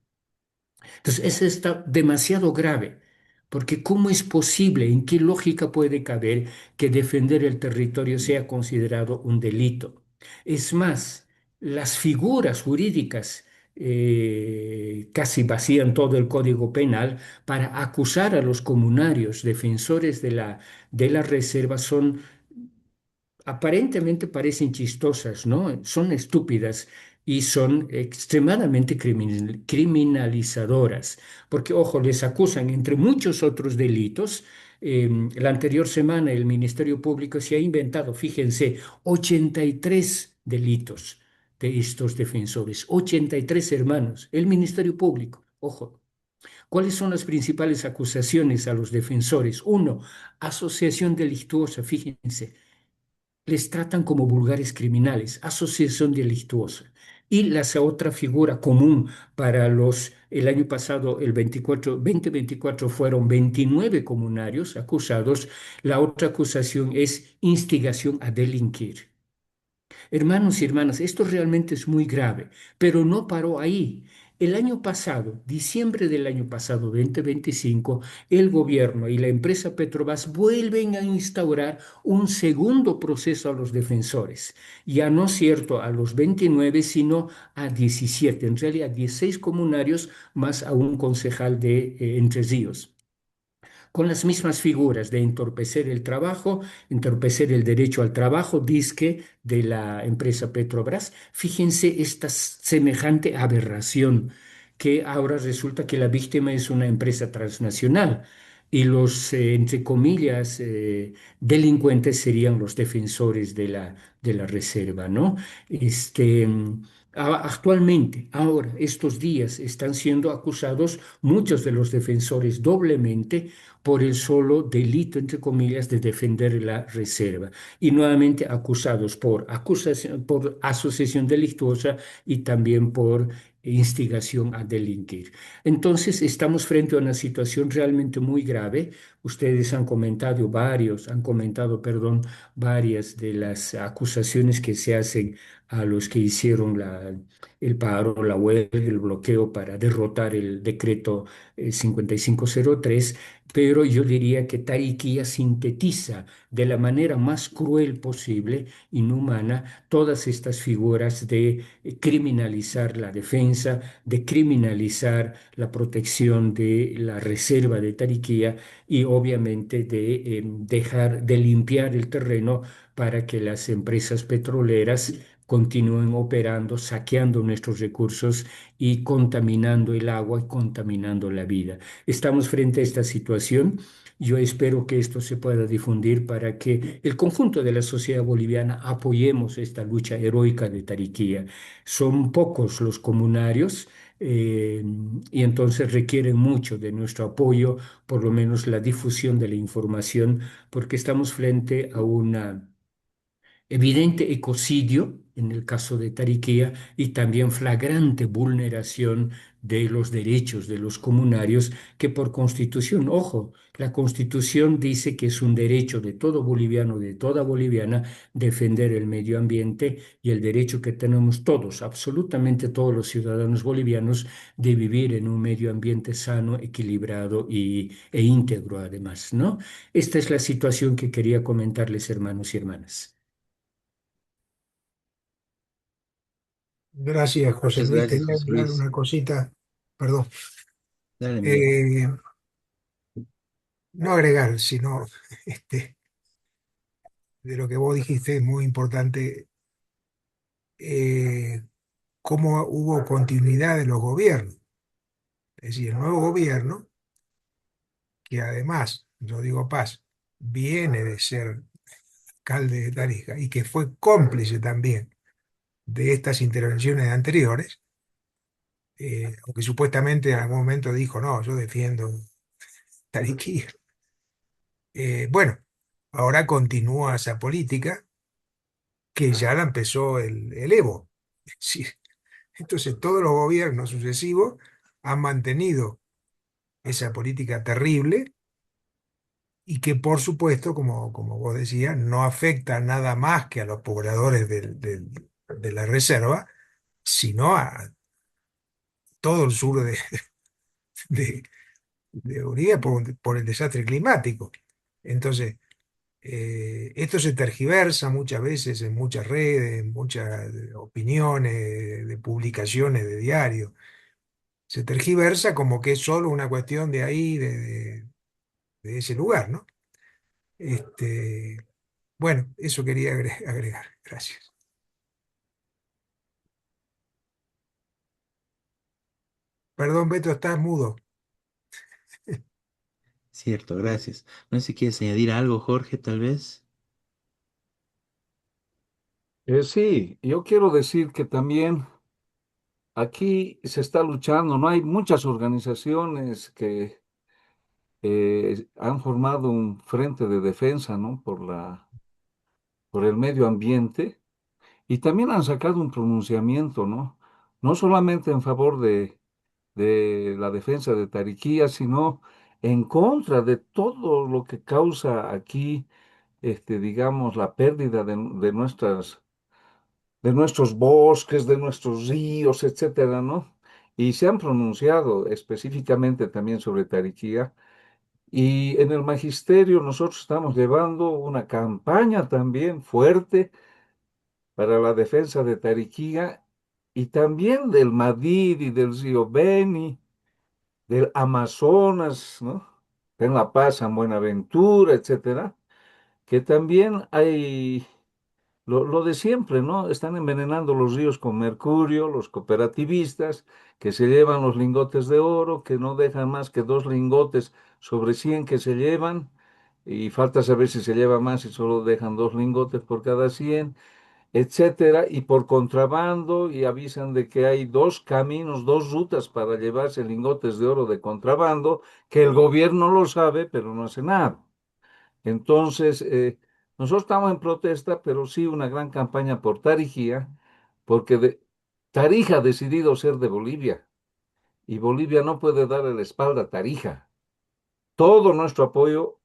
Entonces, eso está demasiado grave, porque ¿cómo es posible, en qué lógica puede caber que defender el territorio sea considerado un delito? Es más, las figuras jurídicas casi vacían todo el Código Penal para acusar a los comunarios defensores de la reserva. Son aparentemente parecen chistosas, ¿no? Son estúpidas y son extremadamente criminalizadoras, porque, ojo, les acusan entre muchos otros delitos. La anterior semana el Ministerio Público se ha inventado, fíjense, 83 delitos de estos defensores, 83 hermanos, el Ministerio Público, ojo. ¿Cuáles son las principales acusaciones a los defensores? Uno, asociación delictuosa, fíjense, les tratan como vulgares criminales, asociación delictuosa. Y la otra figura común para el año pasado, el 2024, fueron 29 comunarios acusados. La otra acusación es instigación a delinquir. Hermanos y hermanas, esto realmente es muy grave, pero no paró ahí. El año pasado, diciembre del año pasado, 2025, el gobierno y la empresa Petrobras vuelven a instaurar un segundo proceso a los defensores. Ya no cierto a los 29, sino a 17, en realidad 16 comunarios más a un concejal de Entre Ríos, con las mismas figuras de entorpecer el trabajo, entorpecer el derecho al trabajo, disque de la empresa Petrobras. Fíjense esta semejante aberración, que ahora resulta que la víctima es una empresa transnacional. y los, entre comillas, delincuentes serían los defensores de la reserva, ¿no? Actualmente, ahora, estos días, están siendo acusados muchos de los defensores doblemente por el solo delito, entre comillas, de defender la reserva. Y nuevamente acusados por acusación, por asociación delictuosa y también por instigación a delinquir. Entonces, estamos frente a una situación realmente muy grave. Ustedes han comentado, perdón, varias de las acusaciones que se hacen a los que hicieron el paro, la huelga, el bloqueo para derrotar el decreto 5503, pero yo diría que Tariquía sintetiza de la manera más cruel posible, inhumana, todas estas figuras de criminalizar la defensa, de criminalizar la protección de la reserva de Tariquía y obviamente de dejar de limpiar el terreno para que las empresas petroleras continúen operando, saqueando nuestros recursos y contaminando el agua y contaminando la vida. Estamos frente a esta situación. Yo espero que esto se pueda difundir para que el conjunto de la sociedad boliviana apoyemos esta lucha heroica de Tariquía. Son pocos los comunarios, eh, y entonces requieren mucho de nuestro apoyo, por lo menos la difusión de la información, porque estamos frente a una evidente ecocidio en el caso de Tariquía y también flagrante vulneración de los derechos de los comunarios que por constitución, ojo, la constitución dice que es un derecho de todo boliviano, de toda boliviana, defender el medio ambiente y el derecho que tenemos todos, absolutamente todos los ciudadanos bolivianos, de vivir en un medio ambiente sano, equilibrado e íntegro además, ¿no? Esta es la situación que quería comentarles, hermanos y hermanas. Gracias, José Muchas Luis. gracias, Quería José agregar Luis. una cosita, perdón. Dale, Miguel. Eh, no agregar, sino este, de lo que vos dijiste es muy importante, eh, cómo hubo continuidad de los gobiernos. Es decir, el nuevo gobierno, que además, yo digo Paz, viene de ser alcalde de Tarija y que fue cómplice también de estas intervenciones anteriores, aunque supuestamente en algún momento dijo, no, yo defiendo Tariquí. Bueno, ahora continúa esa política que ya la empezó el Evo. Es decir, entonces todos los gobiernos sucesivos han mantenido esa política terrible y que por supuesto, como vos decías, no afecta nada más que a los pobladores de la reserva, sino a todo el sur de, de Bolivia por el desastre climático. Entonces, esto se tergiversa muchas veces en muchas redes, en muchas opiniones, de publicaciones, de diarios. Se tergiversa como que es solo una cuestión de ahí, de ese lugar, ¿no? Este, bueno, eso quería agregar. Gracias. Perdón, Beto, estás mudo. Cierto, gracias. No sé si quieres añadir algo, Jorge, tal vez. Sí, yo quiero decir que también aquí se está luchando, ¿no? Hay muchas organizaciones que han formado un frente de defensa, ¿no? Por el medio ambiente y también han sacado un pronunciamiento, ¿no? No solamente en favor de la defensa de Tariquía, sino en contra de todo lo que causa aquí, digamos, la pérdida de nuestros bosques, de nuestros ríos, etcétera, ¿no? Y se han pronunciado específicamente también sobre Tariquía. Y en el magisterio nosotros estamos llevando una campaña también fuerte para la defensa de Tariquía y también del Madrid y del río Beni, del Amazonas, ¿no? En La Paz, en Buenaventura, etcétera, que también hay lo de siempre, ¿no? Están envenenando los ríos con mercurio, los cooperativistas, que se llevan los lingotes de oro, que no dejan más que 2 lingotes sobre 100 que se llevan, y falta saber si se lleva más y solo dejan 2 lingotes por cada 100, etcétera, y por contrabando, y avisan de que hay 2 caminos, 2 rutas para llevarse lingotes de oro de contrabando, que el gobierno lo sabe, pero no hace nada. Entonces, nosotros estamos en protesta, pero sí una gran campaña por Tarija, porque Tarija ha decidido ser de Bolivia, y Bolivia no puede darle la espalda a Tarija. Todo nuestro apoyo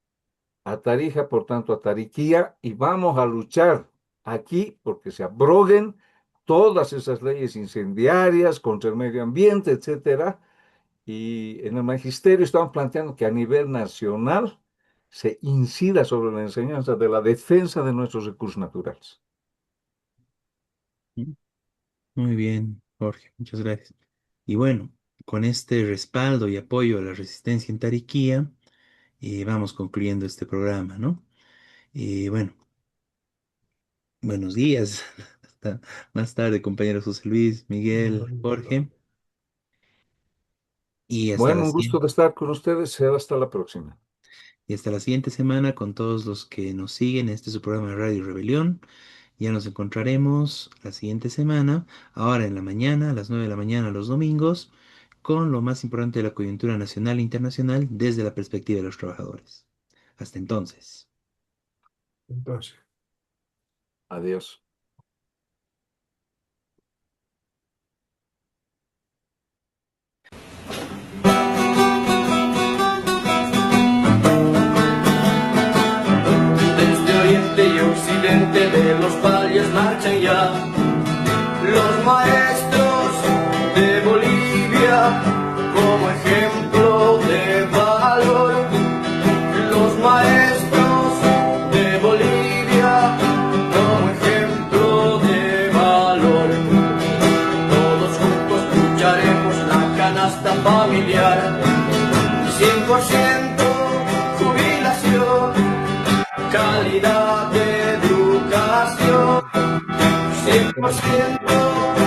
a Tarija, por tanto a Tariquía, y vamos a luchar aquí porque se abroguen todas esas leyes incendiarias contra el medio ambiente, etcétera. Y en el magisterio estamos planteando que a nivel nacional se incida sobre la enseñanza de la defensa de nuestros recursos naturales. Muy bien, Jorge, muchas gracias. Y bueno, con este respaldo y apoyo a la resistencia en Tariquía, vamos concluyendo este programa, ¿no? Y bueno, buenos días. Hasta más tarde, compañeros José Luis, Miguel, Jorge. Y hasta Bueno, la un gusto siguiente. de estar con ustedes. Será hasta la próxima. Y hasta la siguiente semana con todos los que nos siguen. Este es su programa de Radio Rebelión. Ya nos encontraremos la siguiente semana, ahora en la mañana, a las 9 de la mañana los domingos, con lo más importante de la coyuntura nacional e internacional desde la perspectiva de los trabajadores. Hasta entonces. Entonces. Adiós. Desde oriente y occidente de los valles marchan ya los maestros de Bolivia como ejemplo de valor. Los maestros de Bolivia como ejemplo de valor. Todos juntos lucharemos la canasta familiar. 100% jubilación, calidad de educación, 100%